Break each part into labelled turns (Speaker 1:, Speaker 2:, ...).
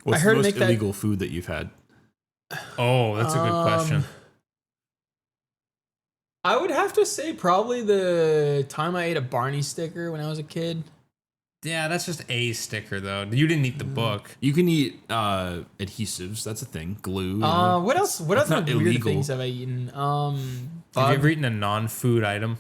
Speaker 1: What's the most illegal food that you've had?
Speaker 2: Oh, that's a good question.
Speaker 3: I would have to say probably the time I ate a Barney sticker when I was a kid.
Speaker 2: Yeah, that's just a sticker, though. You didn't eat the book.
Speaker 1: You can eat adhesives. That's a thing. Glue.
Speaker 3: What else? What other weird
Speaker 1: illegal.
Speaker 3: things have I eaten?
Speaker 2: Have you ever eaten a non-food item?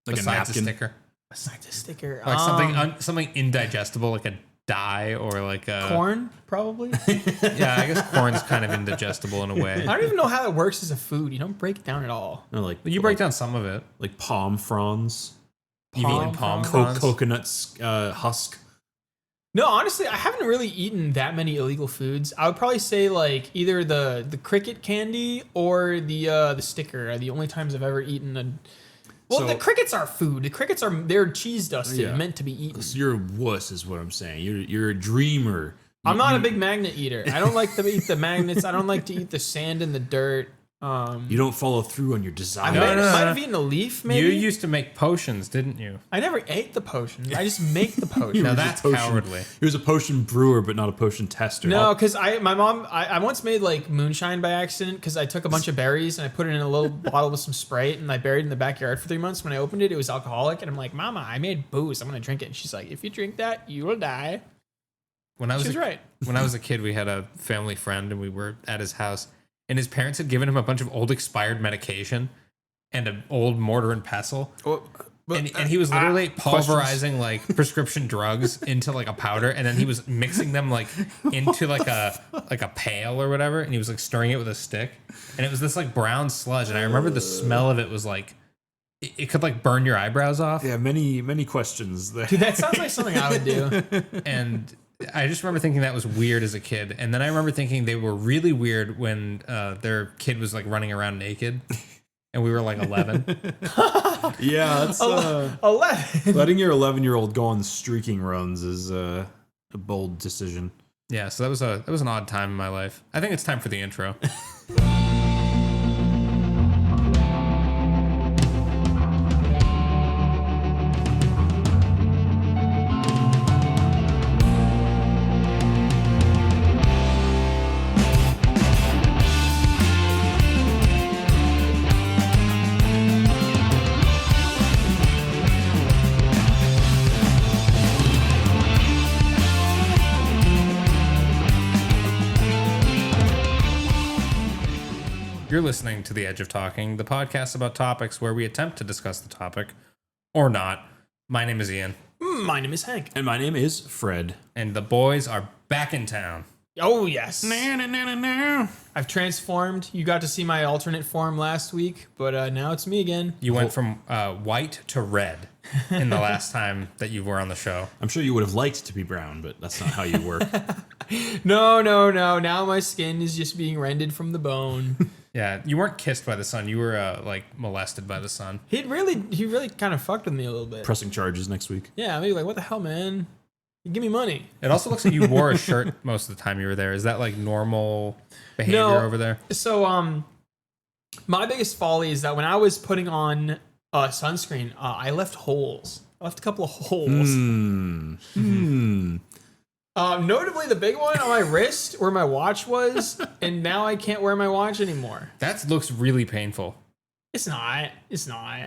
Speaker 1: Like
Speaker 2: besides
Speaker 1: a napkin?
Speaker 2: sticker?
Speaker 3: Besides a sticker.
Speaker 2: Like something indigestible, like a dye or like a...
Speaker 3: Corn, probably.
Speaker 2: Yeah, I guess corn's kind of indigestible in a way.
Speaker 3: I don't even know how it works as a food. You don't break it down at all.
Speaker 1: No,
Speaker 2: You break down some of it.
Speaker 1: Like palm fronds.
Speaker 2: You've eaten palm fronds?
Speaker 1: Coconuts husk.
Speaker 3: No, honestly, I haven't really eaten that many illegal foods. I would probably say like either the cricket candy or the sticker are the only times I've ever eaten a... Well, the crickets are food. The crickets they're cheese dusted, meant to be eaten.
Speaker 1: So you're a wuss, is what I'm saying. You're a dreamer.
Speaker 3: I'm not a big magnet eater. I don't like to eat the magnets. I don't like to eat the sand and the dirt.
Speaker 1: You don't follow through on your desire.
Speaker 3: I might have eaten a leaf, maybe.
Speaker 2: You used to make potions, didn't you?
Speaker 3: I never ate the potion. I just make the potion.
Speaker 2: Now that's cowardly.
Speaker 1: He was a potion brewer, but not a potion tester.
Speaker 3: No, because my mom, I once made like moonshine by accident because I took a bunch of berries and I put it in a little bottle with some Sprite and I buried it in the backyard for 3 months. When I opened it, it was alcoholic. And I'm like, Mama, I made booze. I'm going to drink it. And she's like, if you drink that, you will die. She's right.
Speaker 2: When I was a kid, we had a family friend and we were at his house. And his parents had given him a bunch of old expired medication and an old mortar and pestle. And he was literally pulverizing like prescription drugs into like a powder, and then he was mixing them like into like a pail or whatever, and he was like stirring it with a stick, and it was this like brown sludge. And I remember the smell of it was like it could like burn your eyebrows off.
Speaker 1: Yeah, many questions there.
Speaker 3: Dude, that sounds like something I would do.
Speaker 2: And I just remember thinking that was weird as a kid. And then I remember thinking they were really weird when their kid was like running around naked and we were like 11.
Speaker 1: Yeah, that's
Speaker 3: 11.
Speaker 1: Letting your 11-year-old go on streaking runs is a bold decision.
Speaker 2: Yeah, so that was an odd time in my life. I think it's time for the intro. You're listening to The Edge of Talking, the podcast about topics where we attempt to discuss the topic, or not. My name is Ian.
Speaker 3: My name is Hank.
Speaker 1: And my name is Fred.
Speaker 2: And the boys are back in town.
Speaker 3: Oh, yes.
Speaker 1: No.
Speaker 3: I've transformed. You got to see my alternate form last week, but now it's me again.
Speaker 2: You went from white to red in the last time that you were on the show.
Speaker 1: I'm sure you would have liked to be brown, but that's not how you work.
Speaker 3: No. Now my skin is just being rended from the bone.
Speaker 2: Yeah, you weren't kissed by the sun. You were like molested by the sun.
Speaker 3: He really kind of fucked with me a little bit.
Speaker 1: Pressing charges next week.
Speaker 3: Yeah, maybe like, what the hell, man? You give me money.
Speaker 2: It also looks like you wore a shirt most of the time you were there. Is that like normal behavior over there?
Speaker 3: So, my biggest folly is that when I was putting on sunscreen, I left holes. I left a couple of holes. Notably, the big one on my wrist where my watch was, and now I can't wear my watch anymore.
Speaker 2: That looks really painful.
Speaker 3: It's not.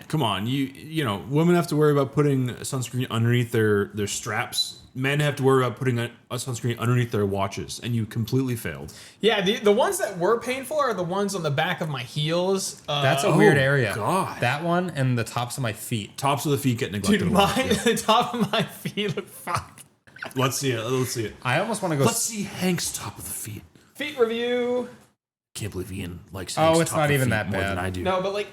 Speaker 1: Come on, you know, women have to worry about putting sunscreen underneath their straps. Men have to worry about putting a sunscreen underneath their watches, and you completely failed.
Speaker 3: Yeah, the ones that were painful are the ones on the back of my heels.
Speaker 2: That's a weird area.
Speaker 1: God.
Speaker 2: That one and the tops of my feet.
Speaker 1: Tops of the feet get neglected.
Speaker 3: Dude, the top of my feet look fucked.
Speaker 1: Let's see it.
Speaker 2: I almost want to go.
Speaker 1: Let's see Hank's top of the feet.
Speaker 3: Feet review.
Speaker 1: Can't believe Ian likes.
Speaker 2: Oh,
Speaker 1: Hank's
Speaker 2: it's
Speaker 1: top
Speaker 2: not
Speaker 1: of the
Speaker 2: even
Speaker 1: feet
Speaker 2: that
Speaker 1: more
Speaker 2: bad.
Speaker 1: than I do.
Speaker 3: No, but like,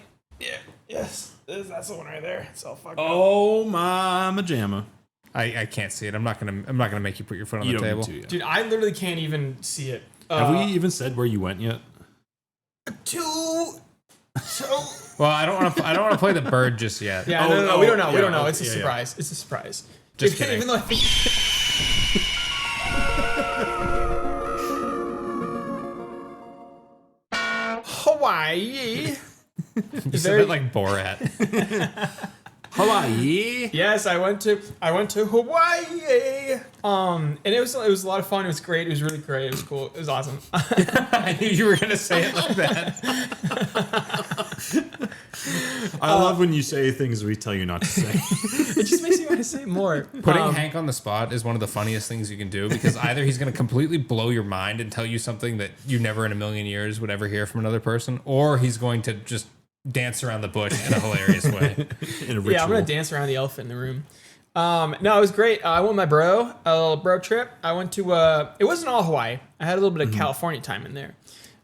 Speaker 3: yes, that's the one right there. It's all fucked up.
Speaker 1: Oh my majama.
Speaker 2: I can't see it. I'm not gonna make you put your foot on the table.
Speaker 1: Need to, yeah.
Speaker 3: Dude, I literally can't even see it.
Speaker 1: Have we even said where you went yet?
Speaker 2: Well, I don't want to play the bird just yet.
Speaker 3: Yeah, no, we don't know.
Speaker 1: yeah,
Speaker 3: We don't know.
Speaker 1: okay,
Speaker 3: It's a
Speaker 1: yeah,
Speaker 3: surprise. It's a surprise.
Speaker 2: Just kidding.
Speaker 3: Even though I think Hawaii.
Speaker 2: You said it like Borat.
Speaker 1: Hawaii.
Speaker 3: Yes, I went to Hawaii. And it was a lot of fun. It was great. It was really great. It was cool. It was awesome.
Speaker 2: I knew you were gonna say it like that.
Speaker 1: I love when you say things we tell you not to say.
Speaker 3: It just makes me want to say more.
Speaker 2: Putting Hank on the spot is one of the funniest things you can do because either he's going to completely blow your mind and tell you something that you never in a million years would ever hear from another person, or he's going to just dance around the bush in a hilarious way.
Speaker 1: In a ritual.
Speaker 3: Yeah, I'm gonna dance around the elephant in the room. No, it was great. I went with my bro, a little bro trip. I went to it wasn't all Hawaii. I had a little bit of California time in there.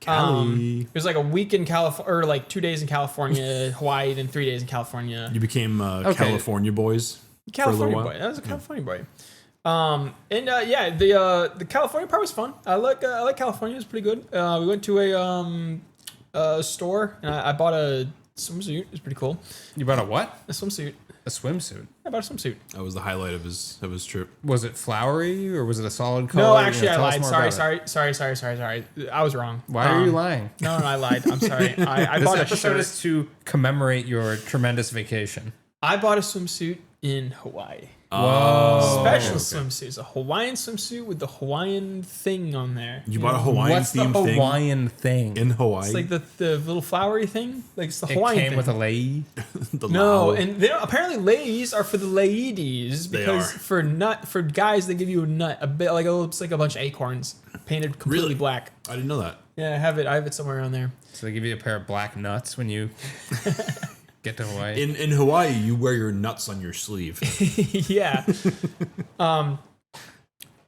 Speaker 3: It was like a week in California, or like 2 days in California, Hawaii, then 3 days in California.
Speaker 1: You became California boys
Speaker 3: California
Speaker 1: for a little
Speaker 3: boy.
Speaker 1: while?
Speaker 3: That was a California boy. The California part was fun. I like California. It was pretty good. We went to a store and I bought a swimsuit. It was pretty cool.
Speaker 2: You bought a what?
Speaker 3: A swimsuit.
Speaker 2: A swimsuit.
Speaker 3: I bought a swimsuit.
Speaker 1: That was the highlight of his trip.
Speaker 2: Was it flowery or was it a solid color?
Speaker 3: No, actually, I
Speaker 2: Tell us
Speaker 3: lied.
Speaker 2: more
Speaker 3: Sorry.
Speaker 2: about it.
Speaker 3: I was wrong.
Speaker 2: Why are you lying?
Speaker 3: No, I lied. I'm sorry. I
Speaker 2: This
Speaker 3: bought a
Speaker 2: episode
Speaker 3: shirt.
Speaker 2: is to commemorate your tremendous vacation.
Speaker 3: I bought a swimsuit in Hawaii.
Speaker 2: Whoa.
Speaker 3: Special swimsuit. It's a Hawaiian swimsuit with the Hawaiian thing on there.
Speaker 1: You bought a Hawaiian
Speaker 2: What's the
Speaker 1: themed thing
Speaker 2: Hawaiian thing?
Speaker 1: in Hawaii.
Speaker 3: It's like the little flowery thing. Like it's the
Speaker 2: It
Speaker 3: Hawaiian
Speaker 2: came
Speaker 3: thing.
Speaker 2: with a lei.
Speaker 1: the
Speaker 3: No,
Speaker 1: Lao.
Speaker 3: and they don't, apparently ladies are for the ladies
Speaker 1: They
Speaker 3: because
Speaker 1: are.
Speaker 3: for guys they give you a nut, a bit like it's like a bunch of acorns painted completely
Speaker 1: Really?
Speaker 3: black.
Speaker 1: I didn't know that.
Speaker 3: Yeah, I have it somewhere around there.
Speaker 2: So they give you a pair of black nuts when you get to Hawaii.
Speaker 1: In Hawaii, you wear your nuts on your sleeve.
Speaker 3: Yeah.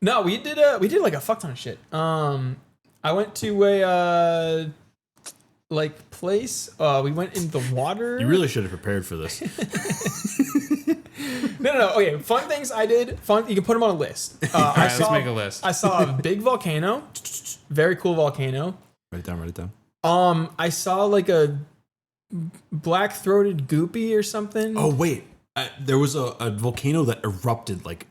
Speaker 3: No, we did like a fuck ton of shit. I went to a like place. We went in the water.
Speaker 1: You really should have prepared for this.
Speaker 3: No. Okay, fun things I did. Fun. You can put them on a list.
Speaker 2: Let's make a list.
Speaker 3: I saw a big volcano. Very cool volcano.
Speaker 1: Write it down.
Speaker 3: I saw like a black-throated goopy or something.
Speaker 1: Oh, wait. There was a volcano that erupted like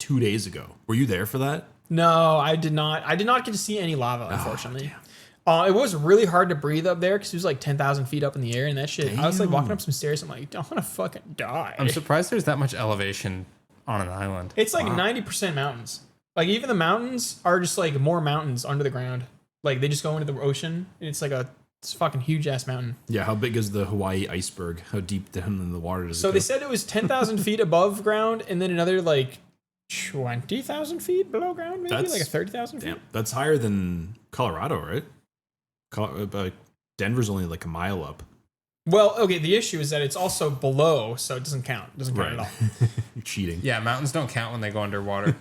Speaker 1: 2 days ago. Were you there for that?
Speaker 3: No, I did not. I did not get to see any lava, unfortunately. It was really hard to breathe up there because it was like 10,000 feet up in the air and that shit. I was like walking up some stairs. I'm like, I don't want to fucking die.
Speaker 2: I'm surprised there's that much elevation on an island.
Speaker 3: It's like 90% mountains. Like even the mountains are just like more mountains under the ground. Like they just go into the ocean. And it's like it's a fucking huge ass mountain.
Speaker 1: Yeah, how big is the Hawaii iceberg? How deep down in the water does it
Speaker 3: So
Speaker 1: go?
Speaker 3: they said it was 10,000 feet above ground and then another like 20,000 feet below ground, maybe
Speaker 1: That's-
Speaker 3: like a 30,000 feet.
Speaker 1: Damn, that's higher than Colorado, right? Denver's only like a mile up.
Speaker 3: Well, okay, the issue is that it's also below, so it doesn't count. It doesn't count at all.
Speaker 1: You're cheating.
Speaker 2: Yeah, mountains don't count when they go underwater.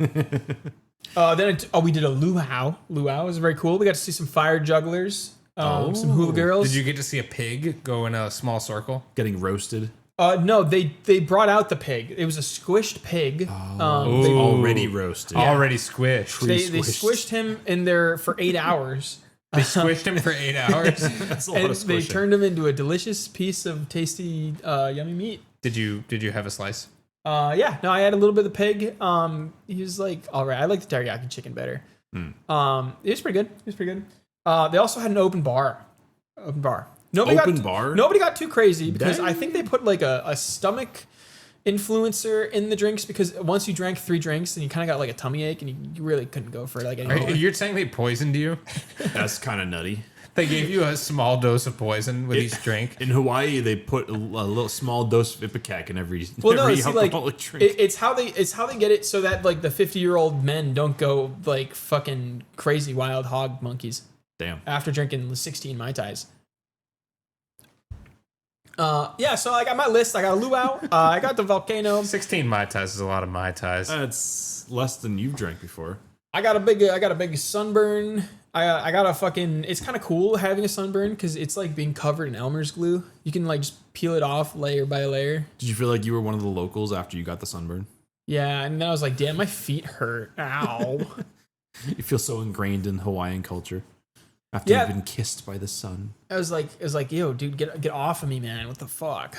Speaker 3: Then we did a luau. Luau was very cool. We got to see some fire jugglers, some hula girls.
Speaker 2: Did you get to see a pig go in a small circle?
Speaker 1: Getting roasted.
Speaker 3: No, they brought out the pig. It was a squished pig. They
Speaker 1: Already roasted.
Speaker 2: Already squished.
Speaker 3: they
Speaker 1: squished.
Speaker 3: squished him in there for 8 hours.
Speaker 2: They squished him for 8 hours.
Speaker 1: That's a lot
Speaker 3: And
Speaker 1: of
Speaker 3: they
Speaker 1: squishing.
Speaker 3: turned him into a delicious piece of tasty, yummy meat.
Speaker 2: Did you have a slice?
Speaker 3: Yeah, no, I had a little bit of the pig. He was like, all right. I like the teriyaki chicken better. It was pretty good. They also had an open bar. Nobody got too crazy because I think they put like a stomach influencer in the drinks because once you drank 3 drinks and you kind of got like a tummy ache and you really couldn't go for like any more.
Speaker 2: You're saying they poisoned you?
Speaker 1: That's kind of nutty.
Speaker 2: They gave you a small dose of poison with each drink?
Speaker 1: In Hawaii, they put a little small dose of Ipecac in every
Speaker 3: See, like,
Speaker 1: alcoholic drink.
Speaker 3: it's how they get it so that like the 50-year-old men don't go like fucking crazy wild hog monkeys
Speaker 1: Damn.
Speaker 3: after drinking 16 Mai Tais. Yeah, so I got my list. I got a luau. I got the volcano.
Speaker 2: 16 Mai Tais is a lot of Mai Tais.
Speaker 1: That's less than you've drank before.
Speaker 3: I got a big sunburn. I got a fucking. It's kind of cool having a sunburn because it's like being covered in Elmer's glue. You can like just peel it off layer by layer.
Speaker 1: Did you feel like you were one of the locals after you got the sunburn?
Speaker 3: Yeah, and then I was like, damn, my feet hurt. Ow.
Speaker 1: You feel so ingrained in Hawaiian culture after you've been kissed by the sun.
Speaker 3: I was like, yo, dude, get off of me, man. What the fuck?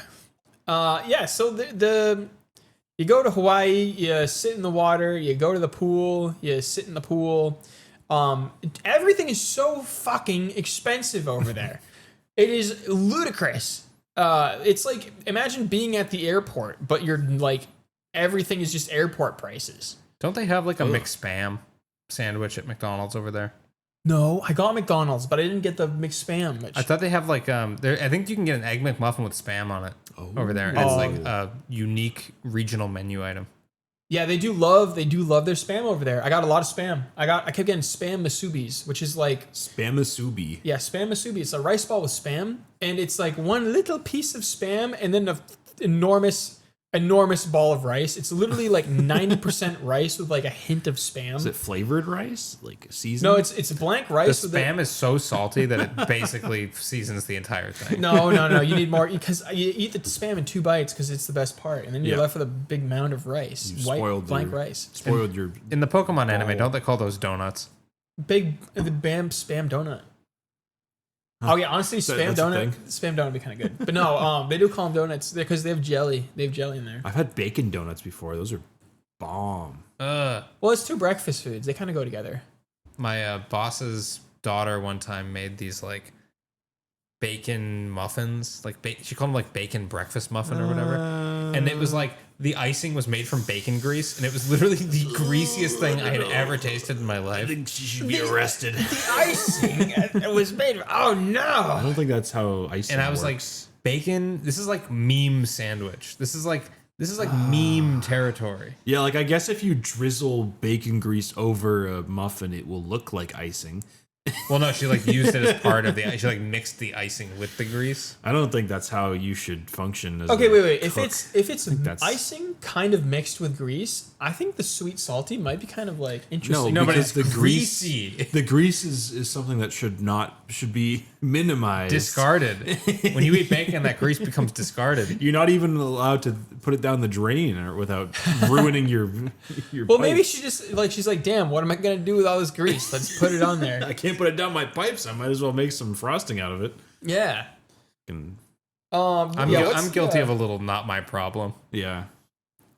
Speaker 3: Yeah. So the you go to Hawaii, you sit in the water, you go to the pool, you sit in the pool. Everything is so fucking expensive over there. It is ludicrous. It's like, imagine being at the airport, but you're like, everything is just airport prices.
Speaker 2: Don't they have like a McSpam sandwich at McDonald's over there?
Speaker 3: No, I got McDonald's, but I didn't get the McSpam. Which,
Speaker 2: I thought they have like I think you can get an egg McMuffin with Spam on it over there. And it's like a unique regional menu item.
Speaker 3: yeah, they do love their Spam over there. I got a lot of Spam. I kept getting Spam Masubis, which is like
Speaker 1: Spamasubi.
Speaker 3: yeah, Spam Masubi. It's a rice ball with Spam, and it's like one little piece of Spam and then an enormous ball of rice. It's literally like 90% rice with like a hint of Spam.
Speaker 1: Is it flavored rice? Like seasoned?
Speaker 3: No, it's blank
Speaker 2: The
Speaker 3: rice.
Speaker 2: Spam is so salty that it basically seasons the entire thing.
Speaker 3: No. You need more because you eat the Spam in 2 bites because it's the best part, and then you're left with a big mound of rice, blank rice.
Speaker 1: Spoiled your...
Speaker 2: In the Pokemon anime, don't they call those donuts?
Speaker 3: The Spam donut. Oh yeah, honestly, Spam donut would be kind of good. But no, they do call them donuts because they have jelly. They have jelly in there.
Speaker 1: I've had bacon donuts before. Those are bomb.
Speaker 3: Well, it's 2 breakfast foods. They kind of go together.
Speaker 2: My boss's daughter one time made these like bacon muffins, like she called them like bacon breakfast muffin or whatever, and it was like the icing was made from bacon grease, and it was literally the greasiest thing I had ever tasted in my life.
Speaker 1: I think she should be arrested.
Speaker 3: The icing it was made. Oh no!
Speaker 1: I don't think that's how icing
Speaker 2: And I was
Speaker 1: works.
Speaker 2: like, bacon. This is like meme sandwich. This is like meme territory.
Speaker 1: Yeah, like I guess if you drizzle bacon grease over a muffin, it will look like icing.
Speaker 2: Well, no, she like used it as part of she like mixed the icing with the grease.
Speaker 1: I don't think that's how you should function as
Speaker 3: Okay,
Speaker 1: a
Speaker 3: wait.
Speaker 1: cook.
Speaker 3: If it's icing kind of mixed with grease, I think the sweet salty might be kind of like interesting.
Speaker 2: No, but
Speaker 1: because
Speaker 2: it's greasy.
Speaker 1: The grease is something that should be minimized.
Speaker 2: Discarded. When you eat bacon, that grease becomes discarded.
Speaker 1: You're not even allowed to put it down the drain or without ruining your
Speaker 3: Well,
Speaker 1: pipes.
Speaker 3: maybe she's like, damn, what am I gonna do with all this grease? Let's put it on there.
Speaker 1: I can't put it down my pipes. I might as well make some frosting out of it.
Speaker 3: Yeah.
Speaker 1: And,
Speaker 2: I'm guilty of a little not my problem.
Speaker 1: yeah.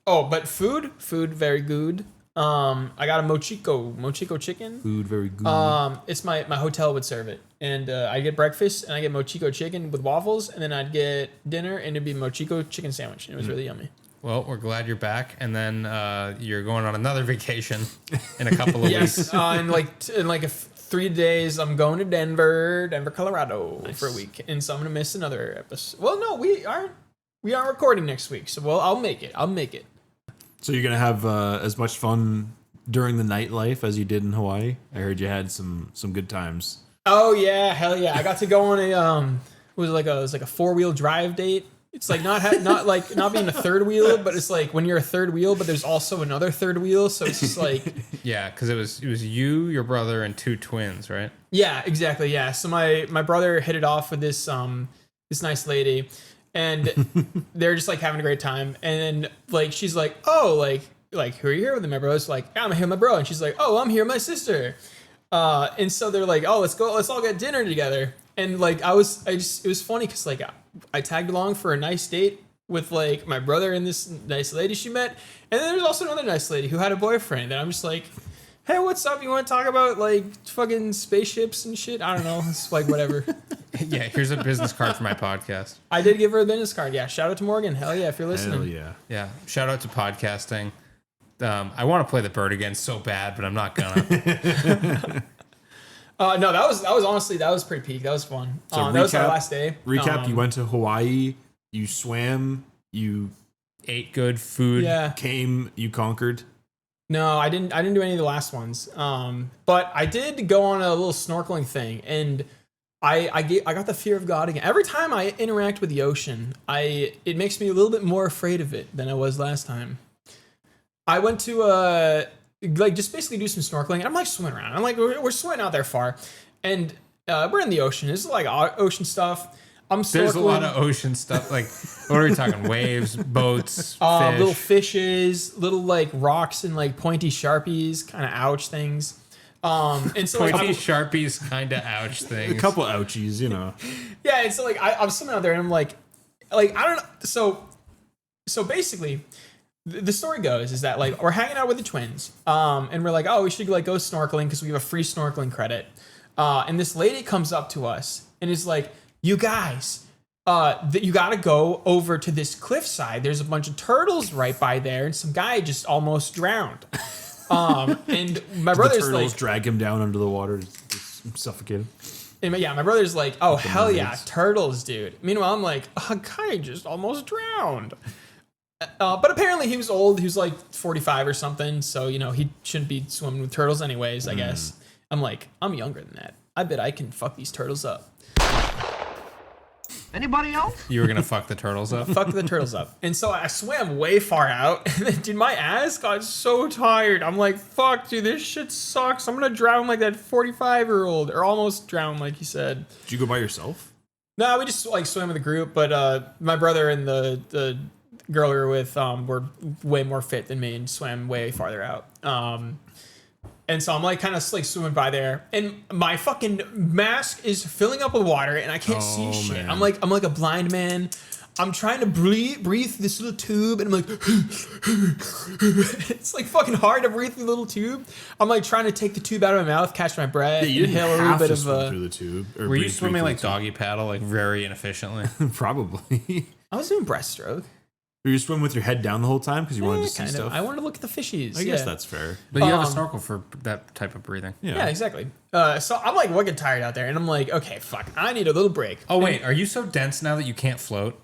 Speaker 3: Oh, but food very good. I got a mochiko chicken.
Speaker 1: Food very good.
Speaker 3: It's my hotel would serve it, and I get breakfast and I get mochiko chicken with waffles, and then I'd get dinner and it'd be mochiko chicken sandwich. And it was really yummy.
Speaker 2: Well, we're glad you're back, and then you're going on another vacation in a couple of weeks.
Speaker 3: Yes, in like 3 days, I'm going to Denver, Colorado for a week, and so I'm gonna miss another episode. Well, no, we aren't recording next week, so I'll make it.
Speaker 1: So you're gonna have as much fun during the nightlife as you did in Hawaii? I heard you had some good times.
Speaker 3: Oh yeah, hell yeah! I got to go on a it was like a 4-wheel drive date. It's like not being a third wheel, but it's like when you're a third wheel, but there's also another third wheel, so it's just like
Speaker 2: Yeah, because it was you, your brother, and 2 twins, right?
Speaker 3: yeah, exactly, yeah. So my brother hit it off with this nice lady, and they're just like having a great time, and then like she's like, oh, like who are you here with? And my brother's like, yeah, I'm here with my bro, and she's like, oh, I'm here with my sister, and so they're like, oh, let's all get dinner together, and like it was funny because like I tagged along for a nice date with like my brother and this nice lady she met, and then there's also another nice lady who had a boyfriend, and I'm just like, hey, what's up? You want to talk about like fucking spaceships and shit? I don't know. It's like whatever.
Speaker 2: Yeah, here's a business card for my podcast.
Speaker 3: I did give her a business card. Yeah, shout out to Morgan. Hell yeah, if you're listening.
Speaker 1: Hell yeah.
Speaker 2: Yeah, shout out to podcasting. I want to play the bird again so bad, but I'm not gonna.
Speaker 3: No, that was honestly pretty peak. That was fun.
Speaker 1: So
Speaker 3: that was our last day.
Speaker 1: Recap: you went to Hawaii, you swam, you
Speaker 2: Ate good food.
Speaker 3: Yeah.
Speaker 1: came, you conquered.
Speaker 3: No, I didn't do any of the last ones. But I did go on a little snorkeling thing, and I got the fear of God again. Every time I interact with the ocean, it makes me a little bit more afraid of it than I was last time. I went to like just basically do some snorkeling, and I'm like swimming around. I'm like we're swimming out there far, and we're in the ocean. This is like ocean stuff. I'm snorkeling.
Speaker 2: There's a lot of ocean stuff. Like, what are we talking? Waves, boats, fish.
Speaker 3: Little fishes, little like rocks and like pointy sharpies, kind of ouch things. And so like,
Speaker 2: Pointy sharpies, kind of ouch things.
Speaker 1: A couple ouchies, you know.
Speaker 3: yeah, and so like I'm swimming out there, and I'm like I don't know. So basically, the story goes is that like we're hanging out with the twins, and we're like, oh, we should like go snorkeling because we have a free snorkeling credit. And this lady comes up to us and is like, you guys, that you got to go over to this cliffside. There's a bunch of turtles right by there, and some guy just almost drowned. And my brother's
Speaker 1: the turtles
Speaker 3: like,
Speaker 1: drag him down under the water, just suffocate him.
Speaker 3: and yeah, my brother's like, oh
Speaker 1: The
Speaker 3: hell yeah,
Speaker 1: mermaids.
Speaker 3: turtles, dude. Meanwhile, I'm like, a guy just almost drowned. But apparently he was old. He was like 45 or something, so he shouldn't be swimming with turtles anyways. I guess. I'm like, I'm younger than that. I bet I can fuck these turtles up.
Speaker 4: Anybody else?
Speaker 2: You were gonna fuck the turtles up.
Speaker 3: Fuck the turtles up. And so I swam way far out, and then, dude, my ass got so tired. I'm like, fuck, dude, this shit sucks. I'm gonna drown like that 45-year-old, or almost drown, like he said.
Speaker 1: Did you go by yourself?
Speaker 3: No, we just like swam with a group, but my brother and the girl we were with were way more fit than me and swam way farther out. And so I'm like kind of like swimming by there, and my fucking mask is filling up with water, and I can't see shit.
Speaker 1: Man.
Speaker 3: I'm like a blind man. I'm trying to breathe this little tube, and I'm like, it's like fucking hard to breathe through the little tube. I'm like trying to take the tube out of my mouth, catch my breath,
Speaker 1: Yeah, you didn't
Speaker 3: inhale a little
Speaker 1: have
Speaker 3: bit
Speaker 1: to
Speaker 3: of.
Speaker 1: swim through the tube. Or
Speaker 2: Were you
Speaker 1: breathe
Speaker 2: swimming
Speaker 1: through
Speaker 2: like
Speaker 1: the tube.
Speaker 2: doggy paddle, like very inefficiently?
Speaker 1: Probably.
Speaker 3: I was doing breaststroke.
Speaker 1: Were you swimming with your head down the whole time because you wanted to see
Speaker 3: Kind of.
Speaker 1: stuff?
Speaker 3: I wanted to look at the fishies.
Speaker 1: I guess
Speaker 3: yeah.
Speaker 1: that's fair.
Speaker 2: But you have a
Speaker 3: Um,
Speaker 2: snorkel for that type of breathing.
Speaker 3: Yeah, exactly. So I'm like wicked tired out there, and I'm like, okay, fuck, I need a little break.
Speaker 2: Oh wait, are you so dense now that you can't float?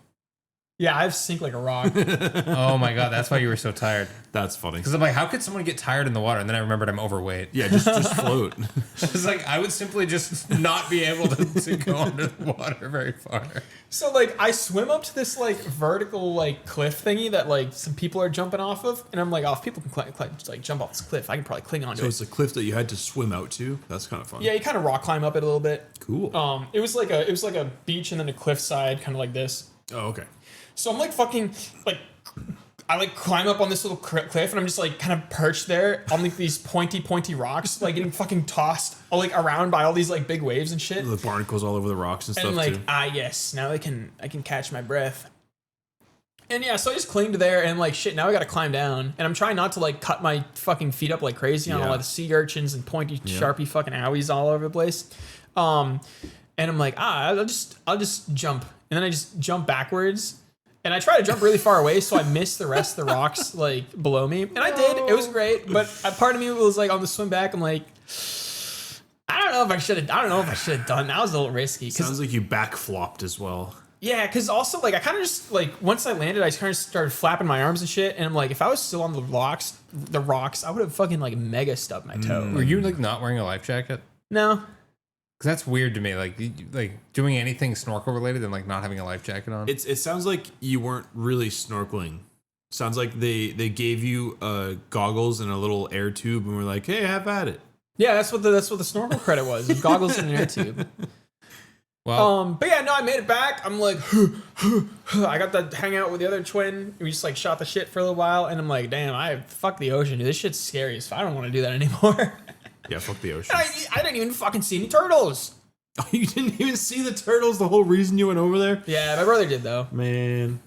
Speaker 3: Yeah, I sink like a rock.
Speaker 2: Oh my god, that's why you were so tired.
Speaker 1: That's funny.
Speaker 2: Because I'm like, how could someone get tired in the water? And then I remembered I'm overweight.
Speaker 1: Yeah, just float.
Speaker 2: It's like I would simply just not be able to go under the water very far.
Speaker 3: So like I swim up to this like vertical like cliff thingy that like some people are jumping off of, and I'm like, oh, if people can just, like jump off this cliff, I can probably cling onto
Speaker 1: So
Speaker 3: it.
Speaker 1: it's a cliff that you had to swim out to. That's kind of fun.
Speaker 3: Yeah, you kind of rock climb up it a little bit.
Speaker 1: Cool.
Speaker 3: It was like a beach and then a cliffside, kind of like this.
Speaker 1: Oh, okay.
Speaker 3: So I'm like fucking like I like climb up on this little cliff, and I'm just like kind of perched there on like these pointy rocks, like getting fucking tossed like around by all these like big waves and shit.
Speaker 1: The barnacles all over the rocks and stuff
Speaker 3: And like,
Speaker 1: too.
Speaker 3: yes, now I can catch my breath. And yeah, so I just clinged there, and like shit, now I gotta climb down. And I'm trying not to like cut my fucking feet up like crazy on
Speaker 1: Yeah.
Speaker 3: all of the sea urchins and pointy, sharpy fucking owies all over the place. And I'm like, I'll just jump. And then I just jump backwards. And I try to jump really far away, so I miss the rest of the rocks like below me. And I did. It was great. But part of me was like on the swim back, I'm like, I don't know if I should have done. That was a little risky.
Speaker 1: Sounds like you back flopped as well.
Speaker 3: Yeah, because also, like, I kind of just, like, once I landed, I kind of started flapping my arms and shit, and I'm like, if I was still on the rocks, I would have fucking, like, mega stubbed my toe.
Speaker 2: Were you like not wearing a life jacket?
Speaker 3: No.
Speaker 2: Because that's weird to me. Like doing anything snorkel related and like not having a life jacket on.
Speaker 1: It sounds like you weren't really snorkeling. Sounds like they gave you goggles and a little air tube and were like, hey, have at it.
Speaker 3: Yeah, that's what the snorkel credit was. Goggles and an air tube.
Speaker 2: Well,
Speaker 3: But yeah, no, I made it back. I'm like, I got to hang out with the other twin. We just, like, shot the shit for a little while, and I'm like, damn, fuck the ocean. Dude. This shit's scary, so I don't want to do that anymore.
Speaker 1: Yeah, fuck the ocean.
Speaker 3: I didn't even fucking see any turtles.
Speaker 1: Oh, you didn't even see the turtles the whole reason you went over there?
Speaker 3: Yeah, my brother did, though.
Speaker 1: Man.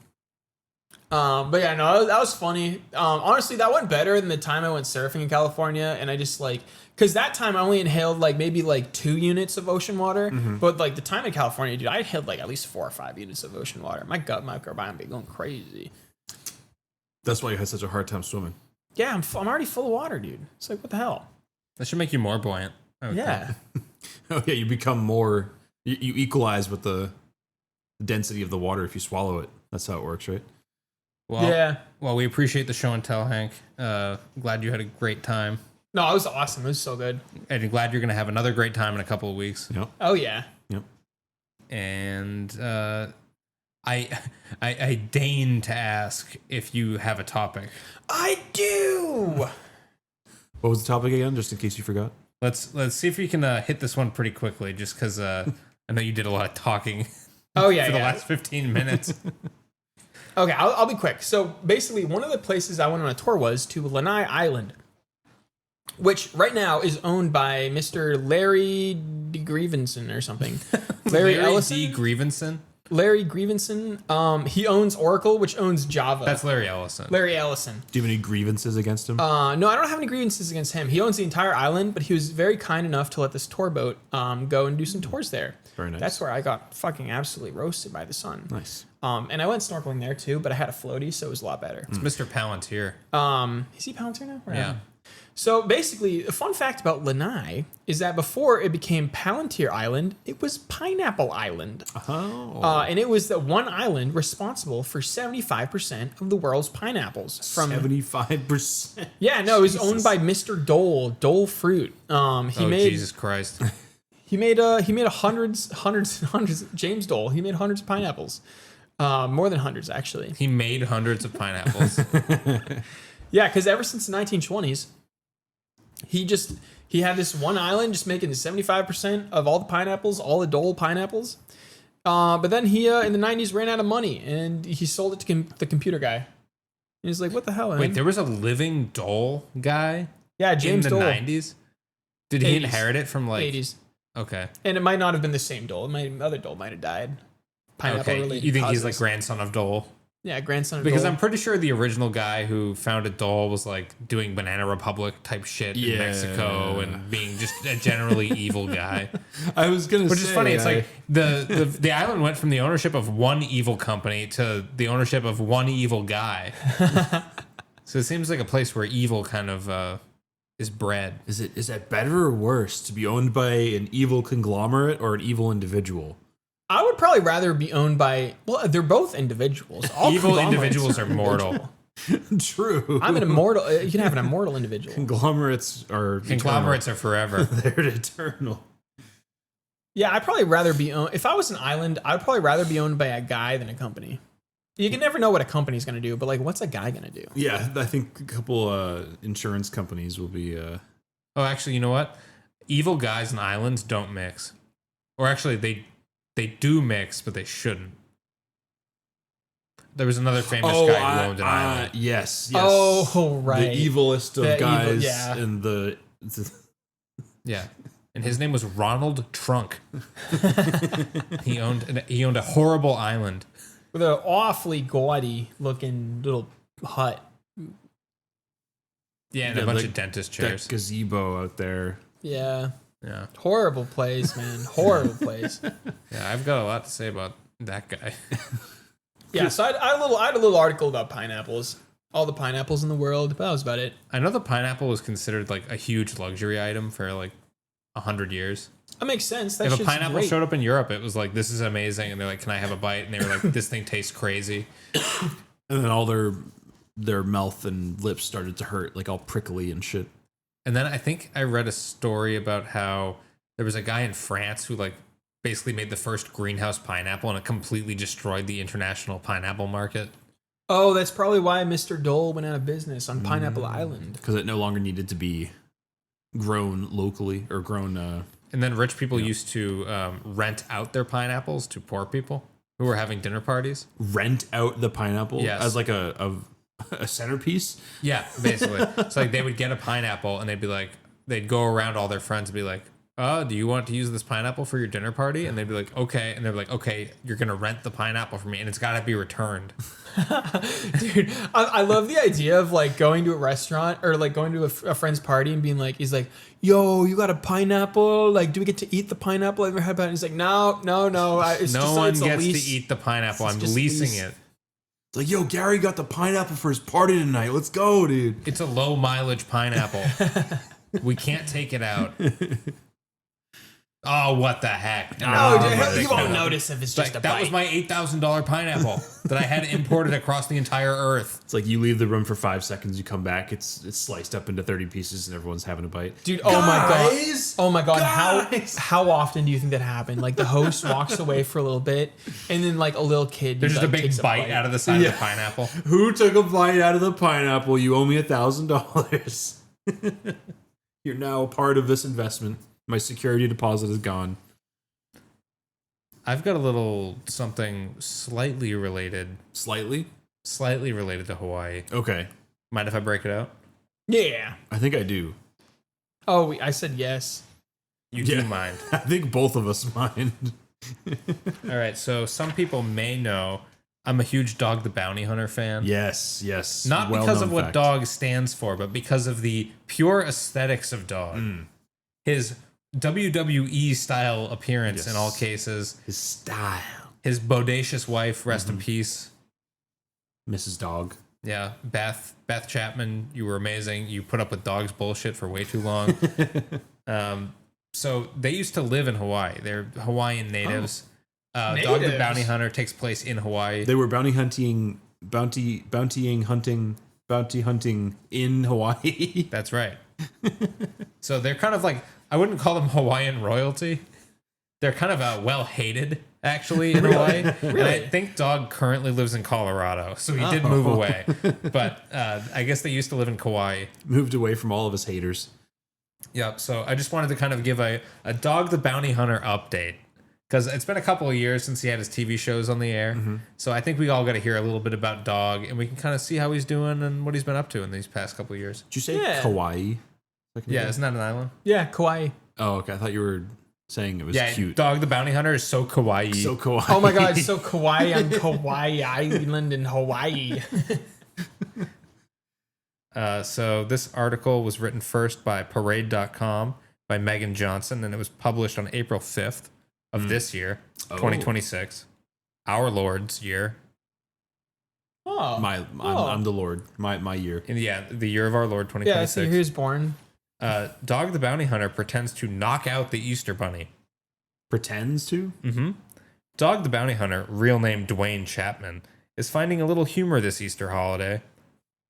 Speaker 3: But yeah, no, that was funny. Honestly, that went better than the time I went surfing in California, and I just like, cause that time I only inhaled like maybe like 2 units of ocean water, but like the time in California, dude, I inhaled like at least 4 or 5 units of ocean water. My gut microbiome be going crazy.
Speaker 1: That's why you had such a hard time swimming.
Speaker 3: Yeah, I'm already full of water, dude. It's like, what the hell?
Speaker 2: that should make you more buoyant. I would
Speaker 3: Yeah.
Speaker 2: think.
Speaker 1: Oh, yeah, you become more, you equalize with the density of the water if you swallow it. That's how it works, right?
Speaker 2: Well,
Speaker 3: Yeah.
Speaker 2: Well, we appreciate the show and tell, Hank. Glad you had a great time.
Speaker 3: No, it was awesome. It was so good.
Speaker 2: And glad you're going to have another great time in a couple of weeks.
Speaker 1: Yep.
Speaker 3: Oh yeah.
Speaker 1: Yep.
Speaker 2: And I deign to ask if you have a topic.
Speaker 3: I do.
Speaker 1: What was the topic again, just in case you forgot?
Speaker 2: Let's see if we can hit this one pretty quickly, just because I know you did a lot of talking
Speaker 3: Oh yeah.
Speaker 2: for the
Speaker 3: yeah.
Speaker 2: last 15 minutes.
Speaker 3: Okay, I'll be quick. So basically, one of the places I went on a tour was to Lanai Island, which right now is owned by Mr. Larry D. Grievenson or something. Larry Ellison?
Speaker 2: D. Grievenson.
Speaker 3: Larry Grievenson. He owns Oracle, which owns Java.
Speaker 2: That's Larry Ellison.
Speaker 3: Larry Ellison.
Speaker 1: Do you have any grievances against him?
Speaker 3: No, I don't have any grievances against him. He owns the entire island, but he was very kind enough to let this tour boat go and do some tours there.
Speaker 1: Very nice.
Speaker 3: That's where I got fucking absolutely roasted by the sun.
Speaker 1: Nice.
Speaker 3: And I went snorkeling there too, but I had a floaty, so it was a lot better.
Speaker 2: It's Mr. Palantir.
Speaker 3: Is he Palantir now? Or
Speaker 2: Yeah.
Speaker 3: So basically, a fun fact about Lanai is that before it became Palantir Island, it was Pineapple Island.
Speaker 1: Oh.
Speaker 3: And it was the one island responsible for 75% of the world's pineapples. From
Speaker 1: 75%.
Speaker 3: Yeah, no, it was owned by Mr. Dole Fruit.
Speaker 2: Jesus Christ.
Speaker 3: He made hundreds. James Dole. He made hundreds of pineapples, more than hundreds actually.
Speaker 2: He made hundreds of pineapples.
Speaker 3: Yeah, because ever since the 1920s, he had this one island just making 75% of all the pineapples, all the Dole pineapples. But then he in the 90s ran out of money and he sold it to the computer guy. And he's like, "What the hell?" Man?
Speaker 2: Wait, there was a living Dole guy?
Speaker 3: Yeah, James
Speaker 2: in the
Speaker 3: Dole.
Speaker 2: 90s. Did he
Speaker 3: 80s.
Speaker 2: inherit it from like
Speaker 3: 80s.
Speaker 2: Okay.
Speaker 3: And it might not have been the same Dole. Other Dole might have died. Pineapple
Speaker 2: Okay.
Speaker 3: related
Speaker 2: You think he's
Speaker 3: causes.
Speaker 2: like grandson of Dole?
Speaker 3: Yeah, grandson of
Speaker 2: Because
Speaker 3: Dole.
Speaker 2: I'm pretty sure the original guy who founded Dole was like doing Banana Republic type shit in Mexico and being just a generally evil guy.
Speaker 1: I was going to say.
Speaker 2: Which is funny. It's like the island went from the ownership of one evil company to the ownership of one evil guy. So it seems like a place where evil kind of is bred.
Speaker 1: Is that better or worse to be owned by an evil conglomerate or an evil individual?
Speaker 3: I would probably rather be owned by. Well, they're both individuals. All
Speaker 2: Evil
Speaker 3: conglomerates
Speaker 2: individuals are mortal.
Speaker 1: True.
Speaker 3: I'm an immortal. You can have an immortal individual.
Speaker 1: Conglomerates are
Speaker 2: Conglomerates are forever.
Speaker 1: They're eternal.
Speaker 3: Yeah, I'd probably rather be owned. If I was an island, I'd probably rather be owned by a guy than a company. You can never know what a company's going to do, but like, what's a guy going to do?
Speaker 1: Yeah, I think a couple insurance companies will be.
Speaker 2: Oh, actually, you know what? Evil guys and islands don't mix. Or actually, they do mix, but they shouldn't. There was another famous guy who owned an island.
Speaker 1: Yes.
Speaker 3: Oh, right.
Speaker 1: The evilest of guys
Speaker 3: yeah.
Speaker 1: in the.
Speaker 2: Yeah. And his name was Ronald Trunk. He owned a horrible island.
Speaker 3: With an awfully gaudy looking little hut.
Speaker 2: Yeah, and a bunch of dentist chairs.
Speaker 1: That gazebo out there.
Speaker 3: Yeah.
Speaker 2: Yeah.
Speaker 3: Horrible place, man. Horrible place.
Speaker 2: Yeah, I've got a lot to say about that guy.
Speaker 3: Yeah, so I had a little article about pineapples. All the pineapples in the world, but that was about it.
Speaker 2: I know the pineapple was considered like a huge luxury item for like 100 years.
Speaker 3: That makes sense. That
Speaker 2: If a
Speaker 3: shit's
Speaker 2: pineapple
Speaker 3: great.
Speaker 2: showed up in Europe, it was like, this is amazing. And they're like, can I have a bite? And they were like, this thing tastes crazy.
Speaker 1: And then all their mouth and lips started to hurt, like all prickly and shit.
Speaker 2: And then I think I read a story about how there was a guy in France who like basically made the first greenhouse pineapple and it completely destroyed the international pineapple market.
Speaker 3: Oh, that's probably why Mr. Dole went out of business on Pineapple Island.
Speaker 1: Because it no longer needed to be grown locally or grown.
Speaker 2: And then rich people used to rent out their pineapples to poor people who were having dinner parties.
Speaker 1: Rent out the pineapple as like a centerpiece.
Speaker 2: Yeah, basically. So like they would get a pineapple and they'd go around all their friends and be like, "Oh, do you want to use this pineapple for your dinner party?" And they'd be like, "Okay." And they're like, "Okay, you're gonna rent the pineapple for me, and it's gotta be returned."
Speaker 3: Dude, I love the idea of like going to a restaurant or like going to a friend's party and being like, he's like, "Yo, you got a pineapple? Like, do we get to eat the pineapple? I've never had that." He's like, "No. It's
Speaker 2: No
Speaker 3: just,
Speaker 2: one
Speaker 3: it's a
Speaker 2: gets to
Speaker 3: lease.
Speaker 2: eat the pineapple.
Speaker 3: It's
Speaker 2: I'm
Speaker 3: just
Speaker 2: leasing
Speaker 3: lease.
Speaker 2: it.
Speaker 1: It's like, yo, Gary got the pineapple for his party tonight. Let's go, dude.
Speaker 2: It's a low mileage pineapple. We can't take it out. Oh, what the heck?
Speaker 3: You won't notice if it's just a
Speaker 2: That
Speaker 3: bite.
Speaker 2: was my $8,000 pineapple that I had imported across the entire earth.
Speaker 1: It's like you leave the room for 5 seconds, you come back, it's sliced up into 30 pieces, and everyone's having a bite.
Speaker 3: Dude,
Speaker 1: Guys!
Speaker 3: oh my god,
Speaker 1: Guys!
Speaker 3: how often do you think that happened? Like the host walks away for a little bit, and then like a little kid,
Speaker 2: There's just
Speaker 3: like,
Speaker 2: a big
Speaker 3: takes
Speaker 2: bite out of the side of the pineapple.
Speaker 1: Who took a bite out of the pineapple? You owe me $1,000. You're now a part of this investment. My security deposit is gone.
Speaker 2: I've got a little something slightly related to Hawaii.
Speaker 1: Okay.
Speaker 2: Mind if I break it out?
Speaker 3: Yeah.
Speaker 1: I think I do.
Speaker 3: Oh, I said yes.
Speaker 2: You do mind.
Speaker 1: I think both of us mind.
Speaker 2: All right, so some people may know I'm a huge Dog the Bounty Hunter fan.
Speaker 1: Yes, yes.
Speaker 2: Not because
Speaker 1: Well-known
Speaker 2: of what
Speaker 1: fact.
Speaker 2: Dog stands for, but because of the pure aesthetics of Dog. His WWE style appearance in all cases.
Speaker 1: His style.
Speaker 2: His bodacious wife, rest in peace.
Speaker 1: Mrs. Dog.
Speaker 2: Yeah, Beth Chapman, you were amazing. You put up with Dog's bullshit for way too long. So they used to live in Hawaii. They're Hawaiian natives. Dog the Bounty Hunter takes place in Hawaii.
Speaker 1: They were bounty hunting in Hawaii.
Speaker 2: That's right. So they're kind of like, I wouldn't call them Hawaiian royalty. They're kind of well hated, actually, in Hawaii. And I think Dog currently lives in Colorado, so he did move away. But I guess they used to live in Kauai.
Speaker 1: Moved away from all of his haters.
Speaker 2: Yep. So I just wanted to kind of give a Dog the Bounty Hunter update. Because it's been a couple of years since he had his TV shows on the air. So I think we all got to hear a little bit about Dog, and we can kind of see how he's doing and what he's been up to in these past couple of years.
Speaker 1: Did you say Kauai?
Speaker 2: Yeah, isn't that an island?
Speaker 3: Yeah, Kauai.
Speaker 1: Oh, okay. I thought you were saying it was cute.
Speaker 2: Dog the Bounty Hunter is so kawaii.
Speaker 1: So Kauai.
Speaker 3: Oh my god, so Kauai on Kauai Island in Hawaii.
Speaker 2: So this article was written first by Parade.com by Megan Johnson, and it was published on April 5th of this year, 2026. Our Lord's year.
Speaker 3: Oh,
Speaker 1: I'm the Lord. My year.
Speaker 2: And yeah, the year of our Lord,
Speaker 3: yeah,
Speaker 2: 2026.
Speaker 3: so he was born.
Speaker 2: Dog the Bounty Hunter pretends to knock out the Easter Bunny.
Speaker 1: Pretends to?
Speaker 2: Mm-hmm. Dog the Bounty Hunter, real name Dwayne Chapman, is finding a little humor this Easter holiday.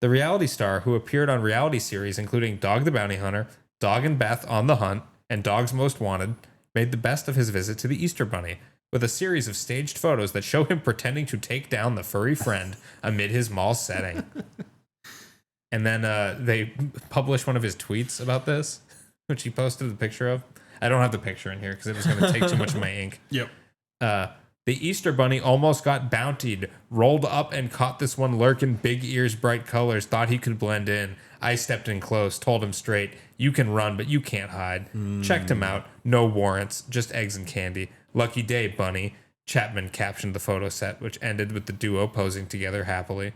Speaker 2: The reality star, who appeared on reality series including Dog the Bounty Hunter, Dog and Beth on the Hunt, and Dogs Most Wanted, made the best of his visit to the Easter Bunny, with a series of staged photos that show him pretending to take down the furry friend amid his mall setting. And then they published one of his tweets about this, which he posted a picture of. I don't have the picture in here because it was going to take too much of my ink.
Speaker 1: Yep.
Speaker 2: The Easter Bunny almost got bountied, rolled up and caught this one lurking, big ears, bright colors, thought he could blend in. I stepped in close, told him straight, you can run, but you can't hide. Checked him out, no warrants, just eggs and candy. Lucky day, Bunny. Chapman captioned the photo set, which ended with the duo posing together happily.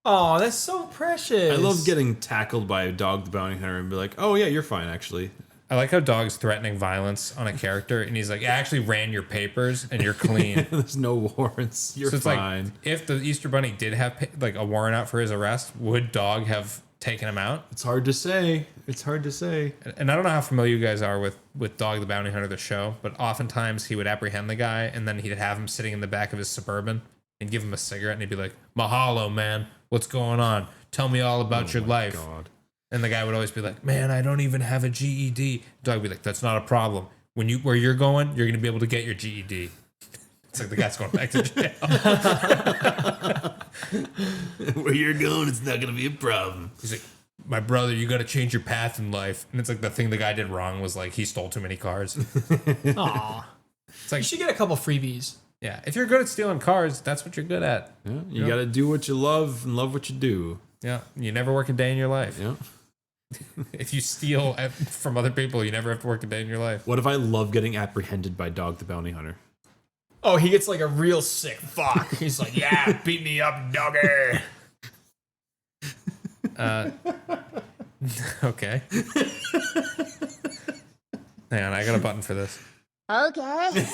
Speaker 3: Oh, that's so precious.
Speaker 1: I love getting tackled by a Dog the Bounty Hunter and be like, oh yeah, you're fine actually.
Speaker 2: I like how Dog's threatening violence on a character, and he's like, I actually ran your papers, and you're clean.
Speaker 1: There's no warrants. You're
Speaker 2: So it's
Speaker 1: fine.
Speaker 2: like, if the Easter Bunny did have like a warrant out for his arrest, would Dog have taken him out?
Speaker 1: It's hard to say.
Speaker 2: And I don't know how familiar you guys are with Dog the Bounty Hunter, the show, but oftentimes he would apprehend the guy, and then he'd have him sitting in the back of his Suburban and give him a cigarette, and he'd be like, Mahalo, man. What's going on? Tell me all about your life.
Speaker 1: God.
Speaker 2: And the guy would always be like, man, I don't even have a GED. Dog would be like, that's not a problem. Where you're going, you're going to be able to get your GED. It's like the guy's going back to jail.
Speaker 1: Where you're going, it's not going to be a problem.
Speaker 2: He's like, my brother, you got to change your path in life. And it's like the thing the guy did wrong was like he stole too many cars.
Speaker 3: Aw.
Speaker 2: It's like,
Speaker 3: You should get a couple freebies.
Speaker 2: yeah, if you're good at stealing cars, that's what you're good at.
Speaker 1: Yeah, you got to do what you love and love what you do.
Speaker 2: Yeah, you never work a day in your life.
Speaker 1: Yeah.
Speaker 2: If you steal from other people, you never have to work a day in your life.
Speaker 1: What if I love getting apprehended by Dog the Bounty Hunter?
Speaker 3: Oh, he gets like a real sick fuck. He's like, yeah, beat me up, dogger.
Speaker 2: Okay. Hang on, I got a button for this.
Speaker 4: Okay.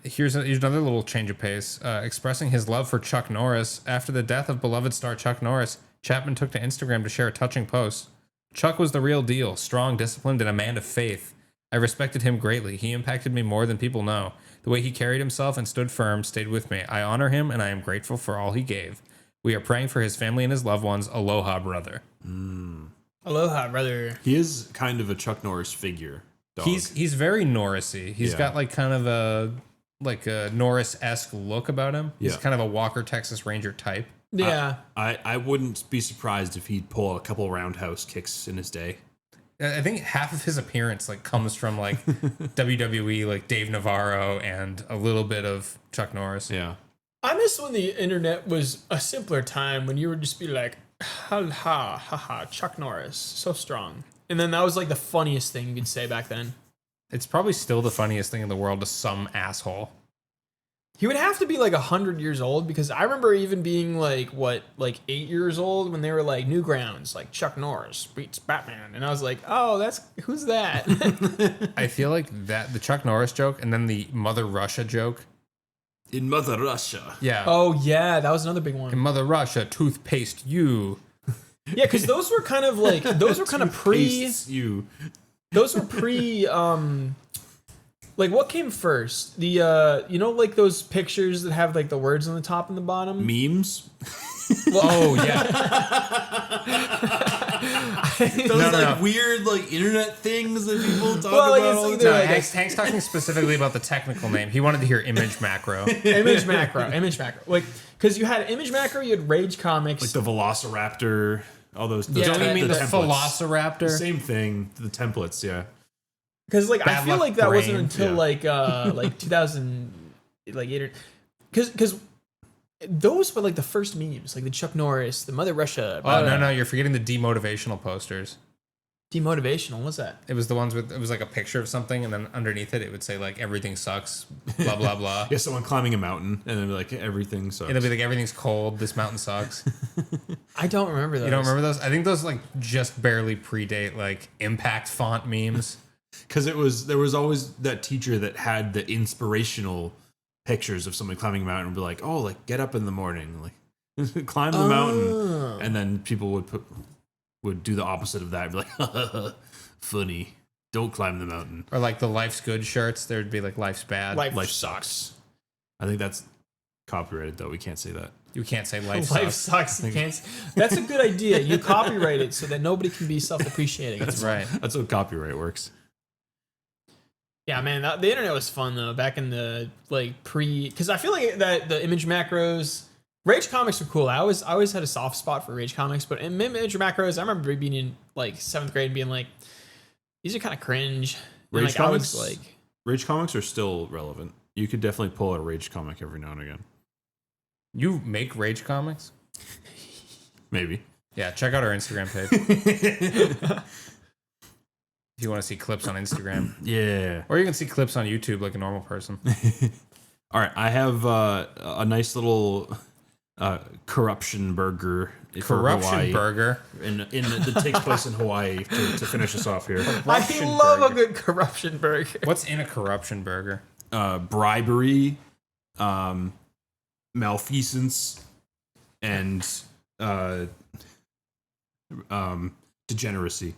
Speaker 2: Here's another little change of pace. Expressing his love for Chuck Norris. After the death of beloved star Chuck Norris, Chapman took to Instagram to share a touching post. Chuck was the real deal, strong, disciplined, and a man of faith. I respected him greatly. He impacted me more than people know. The way he carried himself and stood firm stayed with me. I honor him, and I am grateful for all he gave. We are praying for his family and his loved ones. Aloha, brother.
Speaker 3: Aloha, brother.
Speaker 1: He is kind of a Chuck Norris figure. Dog.
Speaker 2: He's very Norris-y. He's got like kind of a Norris-esque look about him. He's
Speaker 1: Yeah.
Speaker 2: kind of a Walker Texas Ranger type.
Speaker 3: Yeah.
Speaker 1: I wouldn't be surprised if he'd pull a couple roundhouse kicks in his day.
Speaker 2: I think half of his appearance like comes from like WWE, like Dave Navarro, and a little bit of Chuck Norris.
Speaker 1: Yeah.
Speaker 3: I miss when the internet was a simpler time when you would just be like, ha ha ha ha, Chuck Norris, so strong. And then that was like the funniest thing you could say back then.
Speaker 2: It's probably still the funniest thing in the world to some asshole.
Speaker 3: He would have to be like 100 years old because I remember even being like 8 years old when they were like Newgrounds, like Chuck Norris beats Batman, and I was like, oh, who's that?
Speaker 2: I feel like that the Chuck Norris joke and then the Mother Russia joke.
Speaker 1: In Mother Russia.
Speaker 2: Yeah.
Speaker 3: Oh yeah, that was another big one.
Speaker 2: In Mother Russia, toothpaste you.
Speaker 3: Yeah, because those were kind of like pre.
Speaker 1: You.
Speaker 3: Those were pre. Like what came first? The like those pictures that have like the words on the top and the bottom.
Speaker 1: Memes.
Speaker 2: Oh yeah.
Speaker 1: Those weird like internet things that people talk
Speaker 3: Well, like,
Speaker 1: about
Speaker 3: it's
Speaker 1: all the
Speaker 3: either,
Speaker 1: time.
Speaker 3: like,
Speaker 2: Hank's talking specifically about the technical name. He wanted to hear image macro.
Speaker 3: Image macro. Like, because you had image macro, you had Rage Comics.
Speaker 1: Like the Velociraptor, all those.
Speaker 3: Yeah,
Speaker 2: Don't you mean the
Speaker 1: templates.
Speaker 2: Velociraptor?
Speaker 1: Same thing. The templates, yeah.
Speaker 3: Because like I
Speaker 2: Bad
Speaker 3: feel
Speaker 2: Luck
Speaker 3: like that wasn't
Speaker 2: Brain.
Speaker 3: until like 2000, like 8 or because those were like the first memes, like the Chuck Norris, the Mother Russia.
Speaker 2: Oh no, you're forgetting the demotivational posters.
Speaker 3: Demotivational. What's that?
Speaker 2: It was the ones with it was like a picture of something, and then underneath it, it would say like everything sucks, blah blah blah.
Speaker 1: Yeah, someone climbing a mountain and then like everything sucks.
Speaker 2: It'll be like everything's cold. This mountain sucks.
Speaker 3: I don't remember those.
Speaker 2: You don't remember those? I think those like just barely predate like impact font memes.
Speaker 1: Because there was always that teacher that had the inspirational pictures of somebody climbing a mountain and be like, oh, like get up in the morning, like climb the mountain, and then people would do the opposite of that and be like, funny, don't climb the mountain.
Speaker 2: Or like the life's good shirts, there'd be like life's bad.
Speaker 3: Life
Speaker 1: sucks. I think that's copyrighted though. We can't say that.
Speaker 2: You can't say life
Speaker 3: Life
Speaker 2: sucks.
Speaker 3: sucks. You can't. That's a good idea. You copyright it so that nobody can be self-depreciating.
Speaker 2: That's right.
Speaker 1: That's how copyright works.
Speaker 3: Yeah, man, the internet was fun though. Back in the like because I feel like that the image macros, Rage Comics were cool. I always had a soft spot for Rage Comics, but in image macros, I remember being in like 7th grade and being like, these are kind of cringe. And,
Speaker 1: Rage
Speaker 3: like,
Speaker 1: Comics,
Speaker 3: I was like,
Speaker 1: Rage Comics are still relevant. You could definitely pull out a Rage comic every now and again.
Speaker 2: You make Rage comics?
Speaker 1: Maybe.
Speaker 2: Yeah, check out our Instagram page. If you want to see clips on Instagram.
Speaker 1: Yeah.
Speaker 2: Or you can see clips on YouTube like a normal person.
Speaker 1: All right, I have a nice little corruption burger. For
Speaker 2: Corruption
Speaker 1: Hawaii,
Speaker 2: burger.
Speaker 1: that takes place in Hawaii to finish us off here.
Speaker 2: Corruption
Speaker 3: I love
Speaker 2: burger.
Speaker 3: a good corruption burger.
Speaker 2: What's in a corruption burger?
Speaker 1: Bribery, malfeasance, and degeneracy.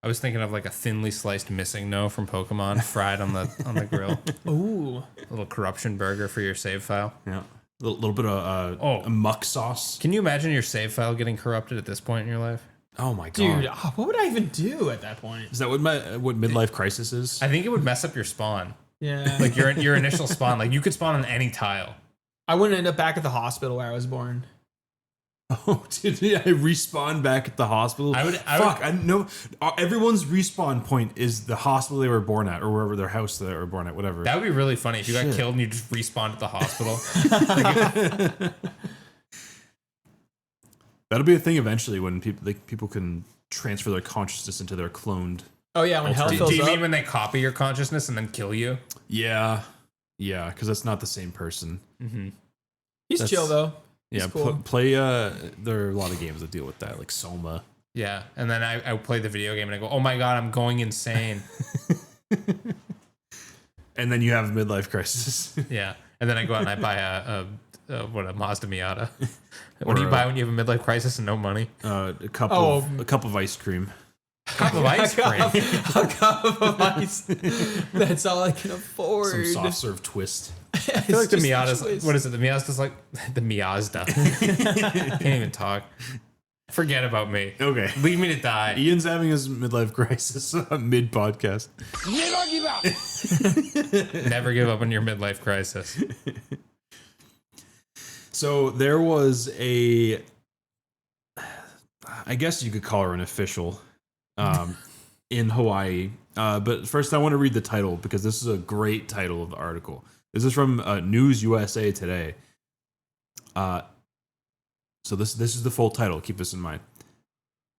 Speaker 2: I was thinking of like a thinly sliced missing no from Pokemon fried on the grill.
Speaker 3: Ooh,
Speaker 2: A little corruption burger for your save file.
Speaker 1: Yeah, a little bit of a muck sauce.
Speaker 2: Can you imagine your save file getting corrupted at this point in your life?
Speaker 1: Oh my god,
Speaker 3: dude, what would I even do at that point?
Speaker 1: Is that what midlife crisis is?
Speaker 2: I think it would mess up your spawn.
Speaker 3: Yeah,
Speaker 2: Like your initial spawn. Like you could spawn on any tile.
Speaker 3: I wouldn't end up back at the hospital where I was born.
Speaker 1: Oh, did I respawn back at the hospital? I know. Everyone's respawn point is the hospital they were born at, or wherever their house they were born at, whatever.
Speaker 2: That would be really funny if you got killed and you just respawned at the hospital.
Speaker 1: That'll be a thing eventually when people can transfer their consciousness into their cloned.
Speaker 3: Oh yeah, when hell
Speaker 2: Do
Speaker 3: fills
Speaker 2: you
Speaker 3: up.
Speaker 2: mean when they copy your consciousness and then kill you?
Speaker 1: Yeah, because that's not the same person.
Speaker 3: He's
Speaker 1: that's-
Speaker 3: chill though.
Speaker 1: Yeah,
Speaker 3: He's cool.
Speaker 1: play. There are a lot of games that deal with that, like Soma.
Speaker 2: Yeah, and then I play the video game and I go, oh my god, I'm going insane.
Speaker 1: And then you have a midlife crisis.
Speaker 2: Yeah, and then I go out and I buy a Mazda Miata. What do you buy when you have a midlife crisis and no money?
Speaker 1: A cup of ice cream.
Speaker 2: Cup of ice cream.
Speaker 3: A cup of ice. That's all I can afford.
Speaker 1: Some soft serve twist.
Speaker 2: I feel like the Miata's, what is it? The Miata's like, the Miazda. Can't even talk. Forget about me.
Speaker 1: Okay.
Speaker 2: Leave me to die.
Speaker 1: Ian's having his midlife crisis mid podcast.
Speaker 2: Never give up on your midlife crisis.
Speaker 1: So there was I guess you could call her an official in Hawaii. But first I want to read the title because this is a great title of the article. This is from News USA Today. So this is the full title. Keep this in mind.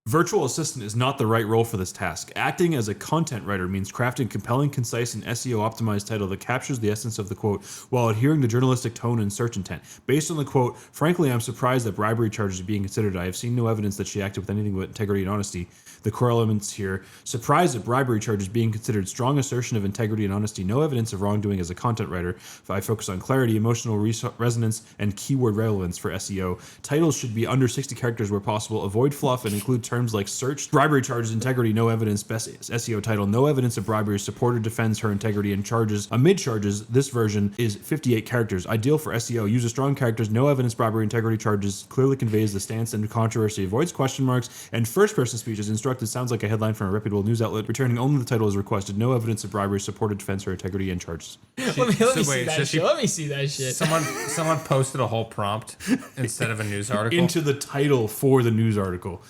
Speaker 1: Virtual assistant is not the right role for this task. Acting as a content writer means crafting compelling, concise, and SEO optimized title that captures the essence of the quote while adhering to journalistic tone and search intent. Based on the quote, frankly, I'm surprised that bribery charges are being considered. I have seen no evidence that she acted with anything but integrity and honesty. The core elements here: surprised at bribery charges being considered, strong assertion of integrity and honesty, no evidence of wrongdoing as a content writer. I focus on clarity, emotional resonance, and keyword relevance for SEO. Titles should be under 60 characters where possible. Avoid fluff and include terms like search, bribery charges, integrity, no evidence, best SEO title, no evidence of bribery, supporter defends her integrity and charges. Amid charges, this version is 58 characters. Ideal for SEO. Use a strong characters, no evidence, bribery, integrity, charges, clearly conveys the stance and controversy, avoids question marks, and first person speech is instructed. Sounds like a headline from a reputable news outlet. Returning only the title is requested. No evidence of bribery, supported defense her integrity and charges.
Speaker 3: Let me see that shit. Let me see that shit.
Speaker 2: Someone posted a whole prompt instead of a news article
Speaker 1: into the title for the news article.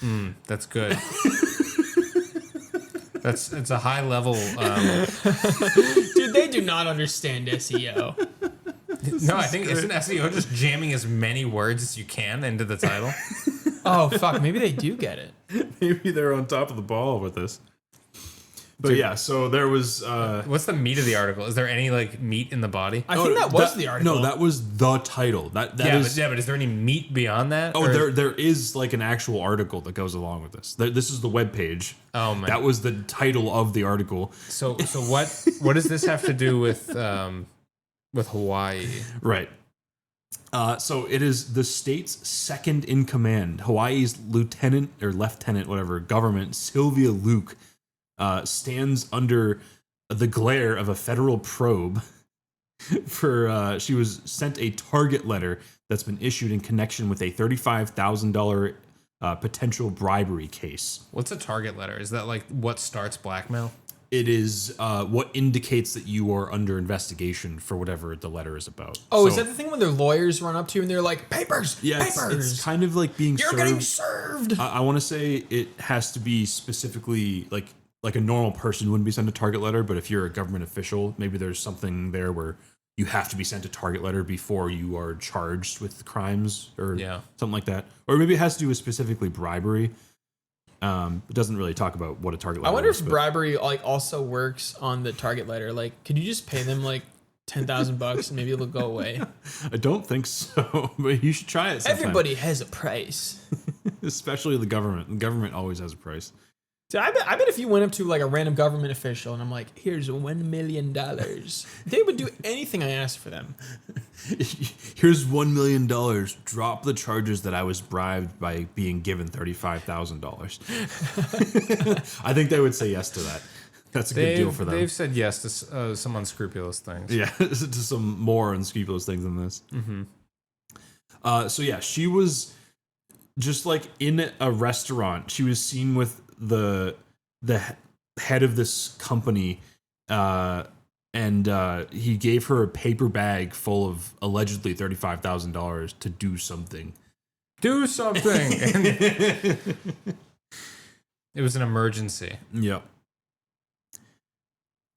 Speaker 2: That's good. It's a high level.
Speaker 3: Dude, they do not understand SEO.
Speaker 2: No, I think isn't SEO just jamming as many words as you can into the title?
Speaker 3: Oh fuck, maybe they do get it.
Speaker 1: Maybe they're on top of the ball with this. But yeah, so there was.
Speaker 2: What's the meat of the article? Is there any like meat in the body?
Speaker 3: I think that was the article.
Speaker 1: No, that was the title. That is.
Speaker 2: But is there any meat beyond that?
Speaker 1: Oh, there is like an actual article that goes along with this. This is the webpage.
Speaker 2: Oh man,
Speaker 1: that was the title of the article.
Speaker 2: So what does this have to do with Hawaii?
Speaker 1: Right. So it is the state's second in command. Hawaii's lieutenant or lieutenant, whatever, government, Sylvia Luke, stands under the glare of a federal probe for she was sent a target letter that's been issued in connection with a $35,000 potential bribery case.
Speaker 2: What's a target letter? Is that like what starts blackmail?
Speaker 1: It is what indicates that you are under investigation for whatever the letter is about.
Speaker 3: Oh, so, is that the thing when their lawyers run up to you and they're like, papers,
Speaker 1: yeah,
Speaker 3: papers?
Speaker 1: It's kind of like being
Speaker 3: You're
Speaker 1: served.
Speaker 3: getting served.
Speaker 1: I want to say it has to be specifically like a normal person wouldn't be sent a target letter, but if you're a government official, maybe there's something there where you have to be sent a target letter before you are charged with crimes or something like that. Or maybe it has to do with specifically bribery. It doesn't really talk about what a target letter is.
Speaker 3: I wonder if bribery like also works on the target letter. Like, could you just pay them like $10,000 and maybe it'll go away?
Speaker 1: I don't think so, but you should try it sometime.
Speaker 3: Everybody has a price.
Speaker 1: Especially the government. The government always has a price.
Speaker 3: So I bet if you went up to like a random government official and I'm like, here's $1 million, they would do anything I asked for them.
Speaker 1: Here's $1 million. Drop the charges that I was bribed by being given $35,000. I think they would say yes to that. That's a good deal for them.
Speaker 2: They've said yes to some unscrupulous things.
Speaker 1: Yeah, to some more unscrupulous things than this. Mm-hmm. So yeah, she was just like in a restaurant. She was seen with the head of this company, and he gave her a paper bag full of allegedly $35,000 to do something.
Speaker 2: Do something. It was an emergency.
Speaker 1: Yep.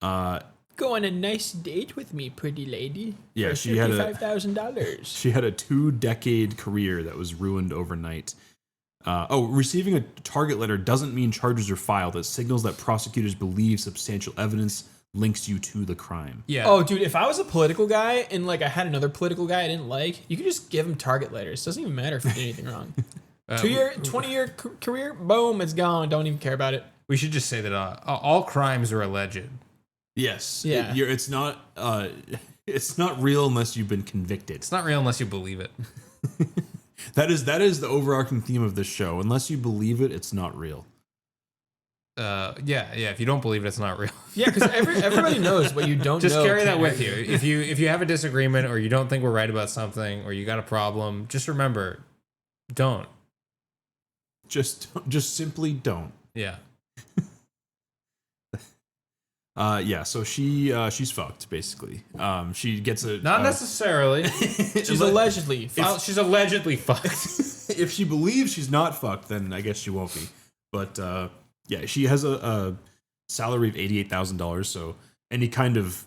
Speaker 3: Go on a nice date with me, pretty lady.
Speaker 1: Yeah, she had
Speaker 3: $35,000.
Speaker 1: She had a 2-decade career that was ruined overnight. Receiving a target letter doesn't mean charges are filed. It signals that prosecutors believe substantial evidence links you to the crime.
Speaker 3: Yeah. Oh, dude, if I was a political guy and like I had another political guy I didn't like, you could just give him target letters. It doesn't even matter if you did anything wrong. 20-year career, boom, it's gone. Don't even care about it.
Speaker 2: We should just say that all crimes are alleged.
Speaker 1: Yes.
Speaker 3: Yeah.
Speaker 1: It's not real unless you've been convicted.
Speaker 2: It's not real unless you believe it.
Speaker 1: That is the overarching theme of this show. Unless you believe it, it's not real.
Speaker 2: Yeah. If you don't believe it, it's not real.
Speaker 3: Yeah, because everybody knows what you don't
Speaker 2: just
Speaker 3: know.
Speaker 2: Just carry that with you. If you have a disagreement or you don't think we're right about something or you got a problem, just remember, don't.
Speaker 1: Just simply don't.
Speaker 2: Yeah.
Speaker 1: So she's fucked basically. She gets a
Speaker 2: not necessarily.
Speaker 3: She's allegedly fucked.
Speaker 1: If she believes she's not fucked, then I guess she won't be. But she has a salary of $88,000. So any kind of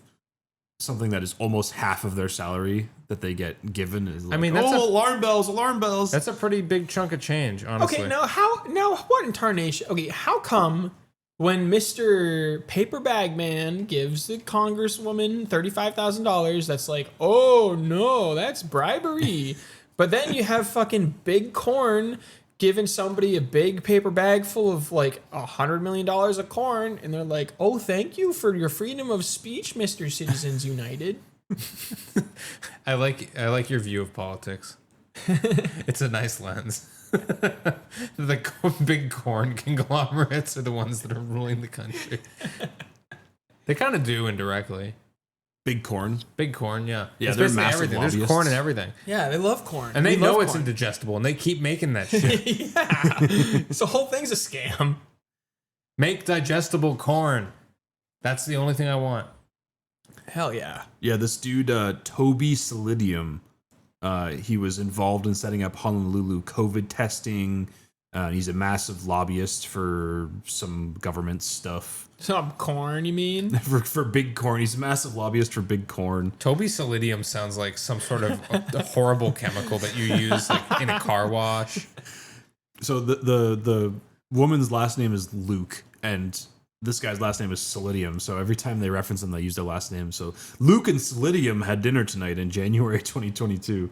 Speaker 1: something that is almost half of their salary that they get given is like,
Speaker 2: I mean, that's
Speaker 1: alarm bells.
Speaker 2: That's a pretty big chunk of change, honestly.
Speaker 3: Okay, now what in tarnation? Okay, how come when Mr. Paper Bag Man gives the congresswoman $35,000, that's like, oh no, that's bribery. But then you have fucking Big Corn giving somebody a big paper bag full of like $100 million of corn, and they're like, oh, thank you for your freedom of speech, Mr. Citizens United.
Speaker 2: I like your view of politics. It's a nice lens. The big corn conglomerates are the ones that are ruling the country. They kind of do indirectly.
Speaker 1: Big corn,
Speaker 2: yeah.
Speaker 1: Yeah,
Speaker 2: it's
Speaker 1: they're
Speaker 2: basically
Speaker 1: massive
Speaker 2: everything.
Speaker 1: lobbyists.
Speaker 2: There's corn and everything,
Speaker 3: Yeah, they love corn.
Speaker 2: and they know
Speaker 3: love
Speaker 2: it's
Speaker 3: corn.
Speaker 2: indigestible, and they keep making that shit.
Speaker 3: Yeah. So the whole thing's a scam.
Speaker 2: Make digestible corn. That's the only thing I want.
Speaker 3: Hell yeah.
Speaker 1: Yeah, this dude, Toby Solidium, he was involved in setting up Honolulu COVID testing. He's a massive lobbyist for some government stuff.
Speaker 3: Some corn, you mean?
Speaker 1: for Big Corn. He's a massive lobbyist for Big Corn.
Speaker 2: Toby Solidium sounds like some sort of a horrible chemical that you use like in a car wash.
Speaker 1: So the woman's last name is Luke, and this guy's last name is Solidium. So every time they reference them, they use their last name. So Luke and Solidium had dinner tonight in January 2022.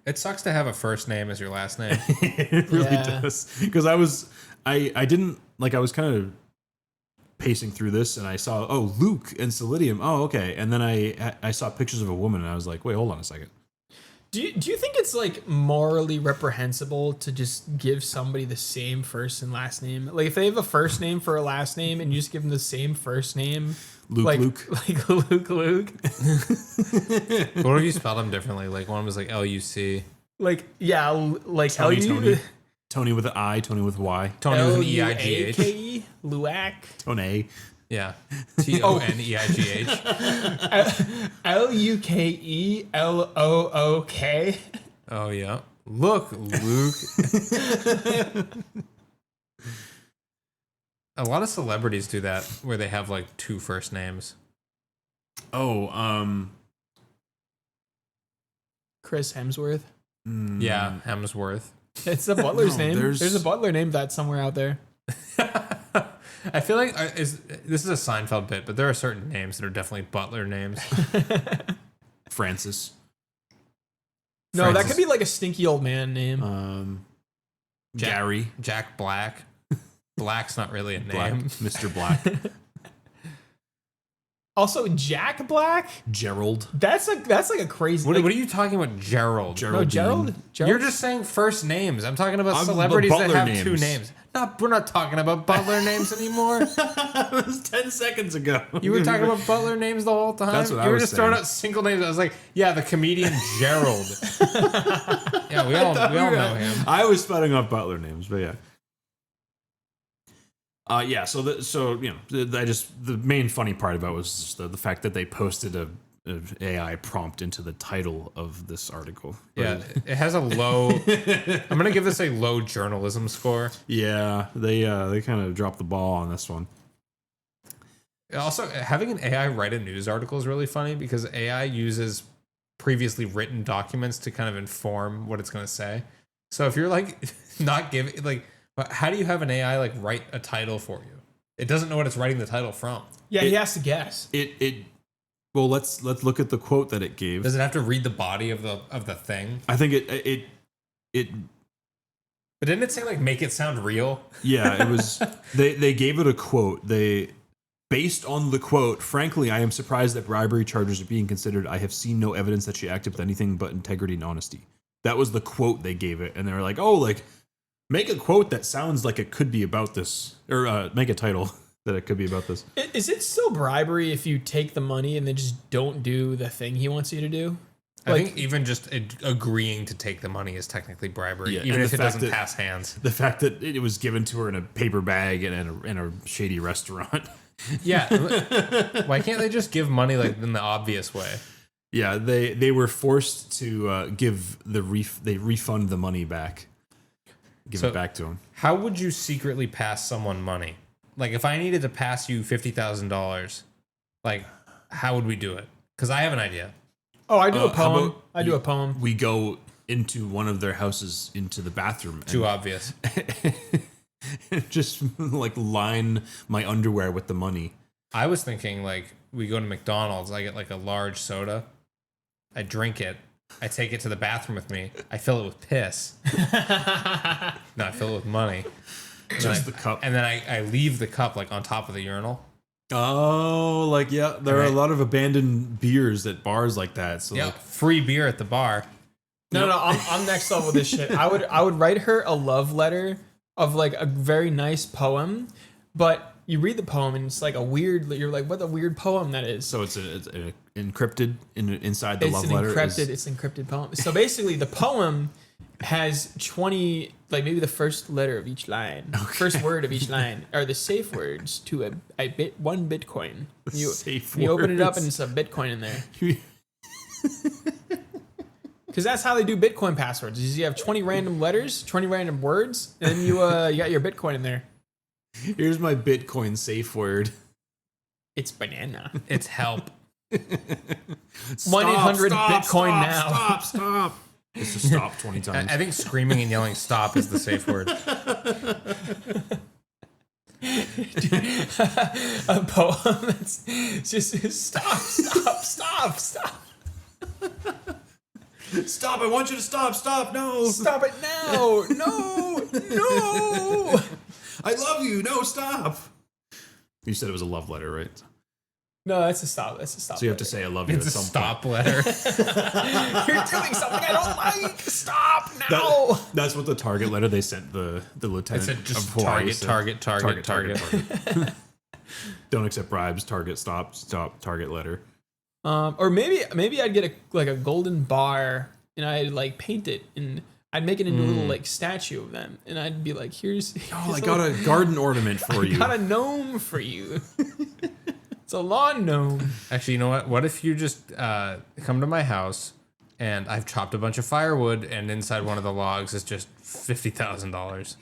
Speaker 2: It sucks to have a first name as your last name.
Speaker 1: It really
Speaker 3: Yeah.
Speaker 1: does. Because I was kind of pacing through this, and I saw, oh, Luke and Solidium. Oh, okay. And then I saw pictures of a woman, and I was like, wait, hold on a second.
Speaker 3: Do you think it's like morally reprehensible to just give somebody the same first and last name? Like if they have a first name for a last name and you just give them the same first name,
Speaker 1: Luke.
Speaker 3: like Luke.
Speaker 2: What if you spelled them differently? Like one was like Luc.
Speaker 3: Like yeah, like
Speaker 1: Tony. Tony with an I, Tony with a Y.
Speaker 2: Tony with an EIGH.
Speaker 3: Luake, Luac.
Speaker 1: Tony.
Speaker 2: Yeah. TONEIGH.
Speaker 3: LUKELOOK.
Speaker 2: Oh yeah. Look, Luke. A lot of celebrities do that where they have like two first names.
Speaker 1: Oh,
Speaker 3: Chris Hemsworth.
Speaker 2: Yeah, Hemsworth.
Speaker 3: It's the butler's name.
Speaker 1: there's-
Speaker 3: There's a butler named that somewhere out there.
Speaker 2: I feel like this is a Seinfeld bit, but there are certain names that are definitely butler names.
Speaker 1: Francis.
Speaker 3: No, that
Speaker 2: Francis.
Speaker 3: could be like a stinky old man name.
Speaker 1: Gary.
Speaker 2: Jack Black. Black's not really a name.
Speaker 1: Black. Mr. Black.
Speaker 3: Also, Jack Black.
Speaker 1: Gerald.
Speaker 3: That's like a crazy.
Speaker 2: What
Speaker 3: like,
Speaker 2: are you talking about, Gerald?
Speaker 3: No, Gerald.
Speaker 2: You're just saying first names. I'm talking about
Speaker 1: I'm the
Speaker 2: celebrities that
Speaker 1: butler
Speaker 2: have two names. No, we're not talking about butler names anymore.
Speaker 1: That was 10 seconds ago.
Speaker 2: You were talking about butler names the whole time.
Speaker 1: That's what I
Speaker 2: you were
Speaker 1: was
Speaker 2: just throwing
Speaker 1: saying.
Speaker 2: out single names. I was like, yeah, the comedian Gerald. Yeah, we all know him.
Speaker 1: I was spouting off butler names, but yeah. Yeah, so the main funny part about it was just the fact that they posted a AI prompt into the title of this article.
Speaker 2: Yeah, it has a low. I'm gonna give this a low journalism score.
Speaker 1: Yeah, they kind of dropped the ball on this one.
Speaker 2: Also, having an AI write a news article is really funny because AI uses previously written documents to kind of inform what it's going to say. So if you're like not giving, like, how do you have an AI like write a title for you? It doesn't know what it's writing the title from.
Speaker 3: Yeah, he has to guess.
Speaker 1: Well, let's look at the quote that it gave.
Speaker 2: Does it have to read the body of the thing?
Speaker 1: I think it
Speaker 2: But didn't it say like make it sound real?
Speaker 1: yeah, it was they gave it a quote. Based on the quote, frankly, I am surprised that bribery charges are being considered. I have seen no evidence that she acted with anything but integrity and honesty. That was the quote they gave it, and they were like, "Oh, like make a quote that sounds like it could be about this, or make a title that it could be about this."
Speaker 3: Is it still bribery if you take the money and then just don't do the thing he wants you to do?
Speaker 2: I think even just agreeing to take the money is technically bribery,
Speaker 1: Yeah,
Speaker 2: even
Speaker 1: and
Speaker 2: if
Speaker 1: the
Speaker 2: it
Speaker 1: fact
Speaker 2: doesn't
Speaker 1: that-
Speaker 2: pass hands.
Speaker 1: The fact that it was given to her in a paper bag and in a shady restaurant.
Speaker 2: Yeah, why can't they just give money like in the obvious way?
Speaker 1: Yeah, they were forced to give they refund the money back, give it back to them.
Speaker 2: How would you secretly pass someone money? Like if I needed to pass you $50,000, like how would we do it? Because I have an idea.
Speaker 3: Oh, I do a
Speaker 1: how
Speaker 3: poem.
Speaker 1: about
Speaker 3: I do a poem.
Speaker 1: We go into one of their houses into the bathroom.
Speaker 2: Too obvious.
Speaker 1: Just like line my underwear with the money.
Speaker 2: I was thinking like we go to McDonald's. I get like a large soda. I drink it. I take it to the bathroom with me. I fill it with piss. No, I fill it with money.
Speaker 1: Just the cup.
Speaker 2: And then I leave the cup like on top of the urinal.
Speaker 1: Oh, like, yeah, there are a lot of abandoned beers at bars like that. So
Speaker 2: Yeah,
Speaker 1: like,
Speaker 2: free beer at the bar.
Speaker 3: No, I'm next level with this shit. I would write her a love letter of like a very nice poem, but you read the poem and it's like a weird. You're like, what a weird poem that is.
Speaker 1: so it's encrypted inside the love letter.
Speaker 3: It's an encrypted poem. So basically, the poem has 20, like maybe the first letter of each line, first word of each line are the safe words to one Bitcoin. You open it up and it's a Bitcoin in there. Because that's how they do Bitcoin passwords. Is you have 20 random letters, 20 random words, and then you got your Bitcoin in there.
Speaker 1: Here's my Bitcoin safe word.
Speaker 3: It's banana.
Speaker 2: It's help.
Speaker 3: 1-800 Bitcoin now.
Speaker 1: Stop. It's to stop 20 times.
Speaker 2: I think screaming and yelling "stop" is the safe word.
Speaker 3: A poem that's just stop.
Speaker 1: Stop, I want you to stop, no.
Speaker 3: Stop it now. No.
Speaker 1: I love you, no, stop. You said it was a love letter, right?
Speaker 3: No, that's a stop.
Speaker 1: So you have to say I love you
Speaker 2: It's
Speaker 1: at
Speaker 2: a
Speaker 1: some
Speaker 2: stop
Speaker 1: point.
Speaker 2: letter.
Speaker 3: You're doing something I don't like. Stop now.
Speaker 1: That's what the target letter they sent the
Speaker 2: It
Speaker 1: lieutenant
Speaker 2: said just
Speaker 1: of Hawaii
Speaker 2: target.
Speaker 1: target. Don't accept bribes, target, stop, target letter.
Speaker 3: Or maybe I'd get a golden bar and I'd like paint it and I'd make it into a little like statue of them and I'd be like, here's
Speaker 1: I got a garden ornament for you.
Speaker 3: I got a gnome for you. It's a lawn gnome.
Speaker 2: Actually, you know what? What if you just come to my house and I've chopped a bunch of firewood and inside one of the logs is just $50,000.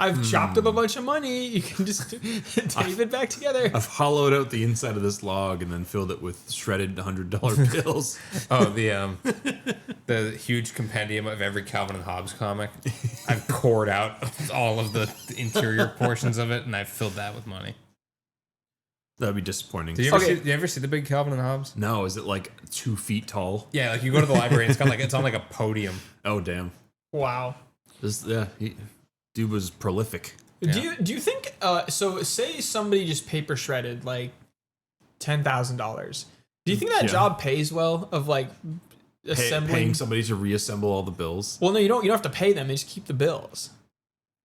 Speaker 3: I've chopped up a bunch of money. You can just tape it back together.
Speaker 1: I've hollowed out the inside of this log and then filled it with shredded $100 bills.
Speaker 2: Oh, the huge compendium of every Calvin and Hobbes comic. I've cored out all of the interior portions of it and I've filled that with money.
Speaker 1: That'd be disappointing.
Speaker 2: Did you ever see the big Calvin and Hobbes?
Speaker 1: No, is it like 2 feet tall?
Speaker 2: Yeah, like you go to the library and it's on like a podium.
Speaker 1: Oh, damn.
Speaker 3: Wow.
Speaker 1: Dude was prolific.
Speaker 2: Yeah.
Speaker 3: Do you think so say somebody just paper shredded like $10,000. Do you think that job pays well of like assembling
Speaker 1: Paying somebody to reassemble all the bills?
Speaker 3: Well, no, you don't have to pay them. They just keep the bills.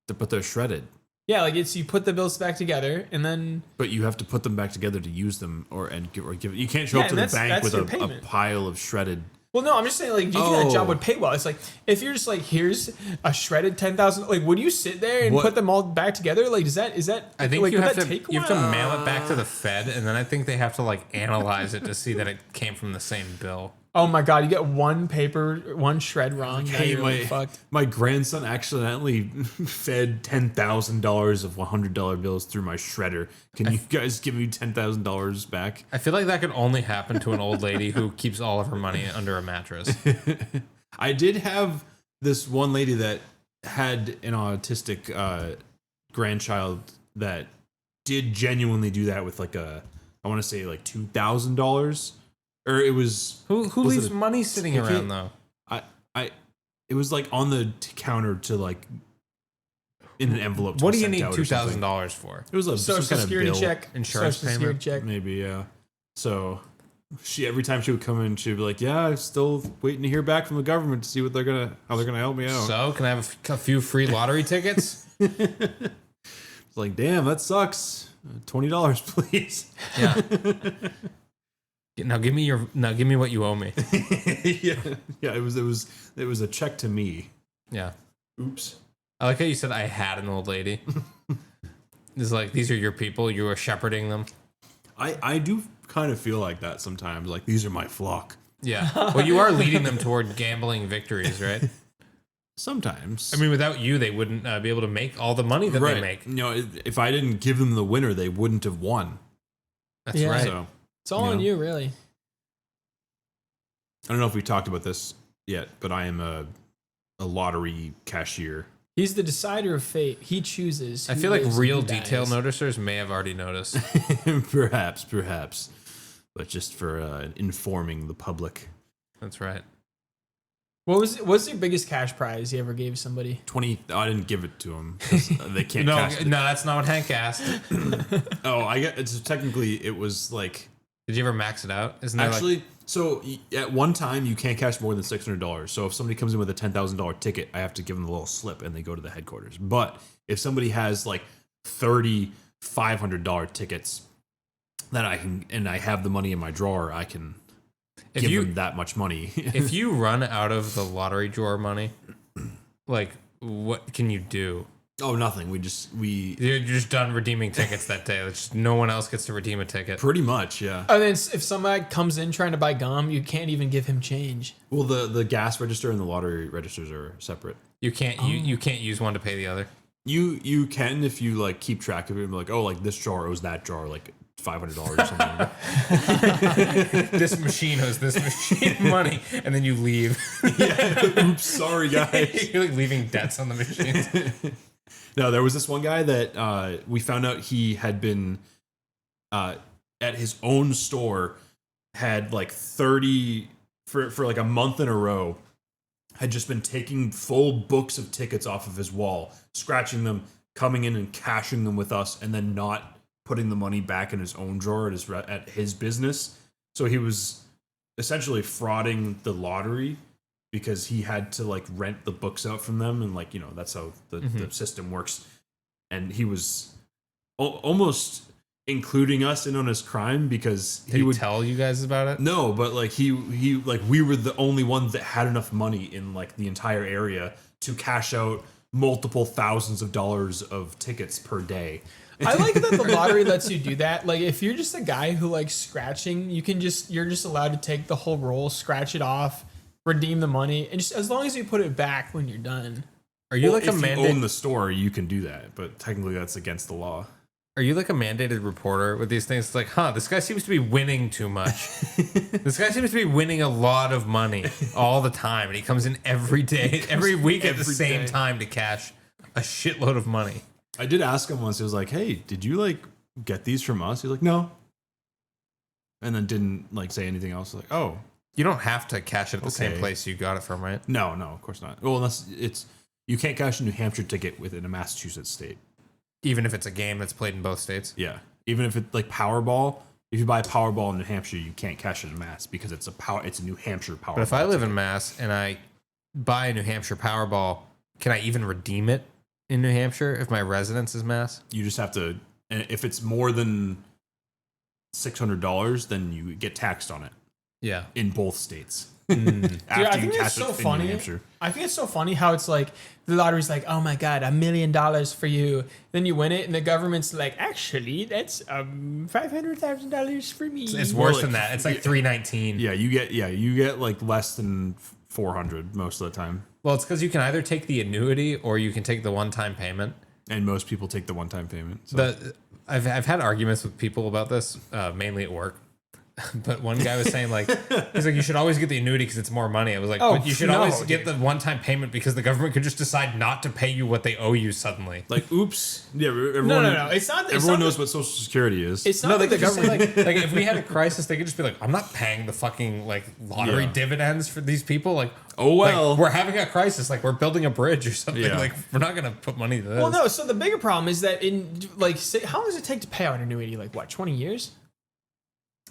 Speaker 1: But they're shredded.
Speaker 3: Yeah, like you put the bills back together and then.
Speaker 1: But you have to put them back together to use them or give. You can't show up to the bank with a pile of shredded.
Speaker 3: Well, no, I'm just saying, like, do you think that job would pay well? It's like if you're just like, here's a shredded 10,000. Like, would you sit there and put them all back together? Like, is that?
Speaker 2: I think
Speaker 3: like,
Speaker 2: you have to mail it back to the Fed, and then I think they have to like analyze it to see that it came from the same bill.
Speaker 3: Oh my god, you get one shred wrong.
Speaker 1: Hey, my grandson accidentally fed $10,000 of $100 bills through my shredder. Can you guys give me $10,000 back?
Speaker 2: I feel like that could only happen to an old lady who keeps all of her money under a mattress.
Speaker 1: I did have this one lady that had an autistic grandchild that did genuinely do that with like I want to say like $2,000. Or it was
Speaker 2: who leaves money sitting around though?
Speaker 1: It was like on the counter to like in an envelope.
Speaker 2: What do you need $2,000 for?
Speaker 1: It was a
Speaker 3: Social Security check,
Speaker 2: insurance payment,
Speaker 3: check,
Speaker 1: maybe. Yeah. So every time she would come in, she'd be like, "Yeah, I'm still waiting to hear back from the government to see what how they're gonna help me out."
Speaker 2: So can I have a few free lottery tickets?
Speaker 1: It's like, damn, that sucks. $20, please.
Speaker 2: Yeah. Now give me what you owe me.
Speaker 1: yeah. It was a check to me.
Speaker 2: Yeah.
Speaker 1: Oops.
Speaker 2: I like how you said I had an old lady. It's like these are your people. You are shepherding them.
Speaker 1: I do kind of feel like that sometimes. Like these are my flock.
Speaker 2: Yeah. Well, you are leading them toward gambling victories, right?
Speaker 1: Sometimes.
Speaker 2: I mean, without you, they wouldn't be able to make all the money that they make.
Speaker 1: You know, if I didn't give them the winner, they wouldn't have won.
Speaker 2: That's right.
Speaker 1: So,
Speaker 3: it's all on you, really.
Speaker 1: I don't know if we talked about this yet, but I am a lottery cashier.
Speaker 3: He's the decider of fate. He chooses.
Speaker 2: I feel like real detail noticers may have already noticed.
Speaker 1: perhaps, but just for informing the public.
Speaker 2: That's right.
Speaker 3: What's your biggest cash prize you ever gave somebody?
Speaker 1: 20. I didn't give it to them. They can't.
Speaker 2: No,
Speaker 1: cash it.
Speaker 2: no, that's not what Hank asked.
Speaker 1: Oh, I get. It's technically it was like.
Speaker 2: Did you ever max it out? Isn't
Speaker 1: actually? So at one time you can't cash more than $600. So if somebody comes in with a $10,000 ticket, I have to give them the little slip and they go to the headquarters. But if somebody has like 30 $500 tickets that I can, and I have the money in my drawer, I can give them that much money.
Speaker 2: If you run out of the lottery drawer money, like what can you do?
Speaker 1: Oh, nothing.
Speaker 2: You're just done redeeming tickets that day. Just no one else gets to redeem a ticket.
Speaker 1: Pretty much, yeah.
Speaker 3: And then if somebody comes in trying to buy gum, you can't even give him change.
Speaker 1: Well, the gas register and the lottery registers are separate.
Speaker 2: You can't you can't use one to pay the other.
Speaker 1: You can if you like keep track of it and be like, oh, like this jar owes that jar like $500 or
Speaker 2: something. This machine owes this machine money, and then you leave.
Speaker 1: Yeah, oops, sorry guys.
Speaker 2: You're like leaving debts on the machines.
Speaker 1: No, there was this one guy that we found out he had been at his own store, had like 30 for like a month in a row, had just been taking full books of tickets off of his wall, scratching them, coming in and cashing them with us, and then not putting the money back in his own drawer at his business. So he was essentially frauding the lottery, because he had to like rent the books out from them, and like, you know, that's how the system works. And he was almost including us in on his crime, because
Speaker 2: he would tell you guys about it.
Speaker 1: No, but like he like we were the only ones that had enough money in like the entire area to cash out multiple thousands of dollars of tickets per day.
Speaker 3: I like that the lottery lets you do that. Like if you're just a guy who likes scratching, you're just allowed to take the whole roll, scratch it off, redeem the money, and just as long as you put it back when you're done.
Speaker 2: Are you like
Speaker 1: if
Speaker 2: a mandated?
Speaker 1: You own the store, you can do that, but technically that's against the law.
Speaker 2: Are you like a mandated reporter with these things? It's like, this guy seems to be winning too much. This guy seems to be winning a lot of money all the time, and he comes in every day, every week at the same time to cash a shitload of money.
Speaker 1: I did ask him once. He was like, "Hey, did you like get these from us?" He was like, "No," and then didn't like say anything else. Like, "Oh."
Speaker 2: You don't have to cash it at the same place you got it from, right?
Speaker 1: No, of course not. Well, unless you can't cash a New Hampshire ticket within a Massachusetts state.
Speaker 2: Even if it's a game that's played in both states?
Speaker 1: Yeah. Even if it's like Powerball, if you buy Powerball in New Hampshire, you can't cash it in Mass because it's a New Hampshire Powerball.
Speaker 2: But if I live in Mass and I buy a New Hampshire Powerball, can I even redeem it in New Hampshire if my residence is Mass?
Speaker 1: You just have to, and if it's more than $600, then you get taxed on it.
Speaker 2: Yeah.
Speaker 1: In both states.
Speaker 3: Dude, I think it's so funny. I think it's so funny how it's like the lottery's like, oh my god, $1 million for you. Then you win it, and the government's like, actually, that's $500,000 for me.
Speaker 2: It's worse than that. It's like $319.
Speaker 1: Yeah, you get like less than 400 most of the time.
Speaker 2: Well, it's because you can either take the annuity or you can take the one-time payment.
Speaker 1: And most people take the one-time payment. So.
Speaker 2: I've had arguments with people about this, mainly at work. But one guy was saying like, he's like, you should always get the annuity because it's more money. I was like, but you should always get the one-time payment because the government could just decide not to pay you what they owe you suddenly.
Speaker 1: Like, oops. Yeah, everyone,
Speaker 3: no. It's not.
Speaker 1: Everyone knows what Social Security is.
Speaker 3: It's not
Speaker 2: the government. Like if we had a crisis, they could just be like, I'm not paying the fucking like lottery dividends for these people. Like,
Speaker 1: oh well,
Speaker 2: like, we're having a crisis. Like we're building a bridge or something. Yeah. Like we're not gonna put money to this.
Speaker 3: Well, no. So the bigger problem is that in like, how long does it take to pay out an annuity? Like what, 20 years?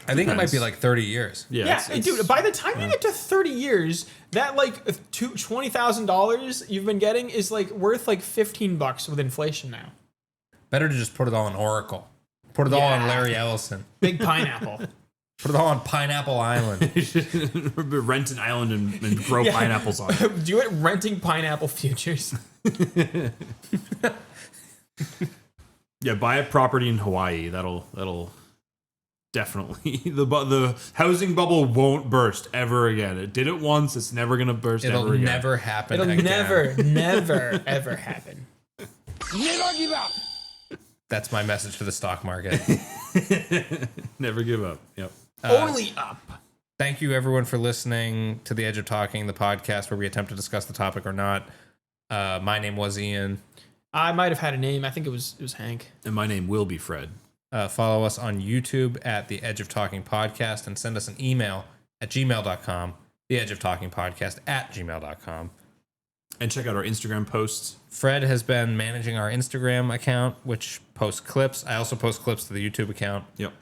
Speaker 2: I think it might be like 30 years.
Speaker 3: Yeah, dude. By the time you get to 30 years, that like $20,000 you've been getting is like worth like $15 with inflation now.
Speaker 2: Better to just put it all in Oracle. Put it all on Larry Ellison.
Speaker 3: Big Pineapple.
Speaker 2: Put it all on Pineapple Island.
Speaker 1: Rent an island and grow pineapples on it.
Speaker 3: Do it renting pineapple futures.
Speaker 1: Yeah, buy a property in Hawaii. That'll. Definitely. The housing bubble won't burst ever again. It did it once. It's never going to burst ever again.
Speaker 2: It'll never happen
Speaker 3: again.
Speaker 2: It'll
Speaker 3: never, ever happen.
Speaker 2: Never give up. That's my message for the stock market.
Speaker 1: Never give up. Yep.
Speaker 3: Only up.
Speaker 2: Thank you, everyone, for listening to The Edge of Talking, the podcast where we attempt to discuss the topic or not. My name was Ian.
Speaker 3: I might have had a name. I think it was Hank.
Speaker 1: And my name will be Fred.
Speaker 2: Follow us on YouTube at The Edge of Talking Podcast and send us an email at gmail.com, theedgeoftalkingpodcast@gmail.com.
Speaker 1: And check out our Instagram posts.
Speaker 2: Fred has been managing our Instagram account, which posts clips. I also post clips to the YouTube account.
Speaker 1: Yep.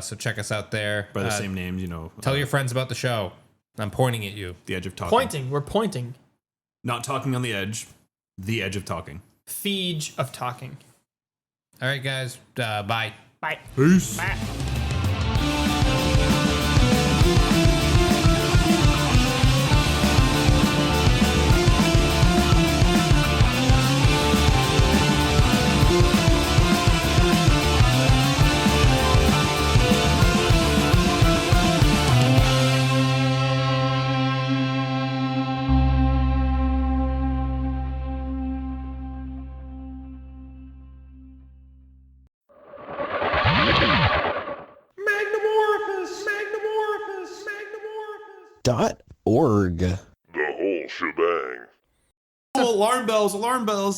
Speaker 2: So check us out there.
Speaker 1: By the same names,
Speaker 2: Tell your friends about the show. I'm pointing at you.
Speaker 1: The Edge of Talking.
Speaker 3: Pointing. We're pointing.
Speaker 1: Not talking on the edge. The Edge of Talking.
Speaker 3: Feege of talking.
Speaker 2: All right, guys. Bye.
Speaker 3: Bye.
Speaker 1: Peace.
Speaker 3: Bye.
Speaker 4: .org.
Speaker 5: The whole shebang.
Speaker 1: Oh, alarm bells, alarm bells.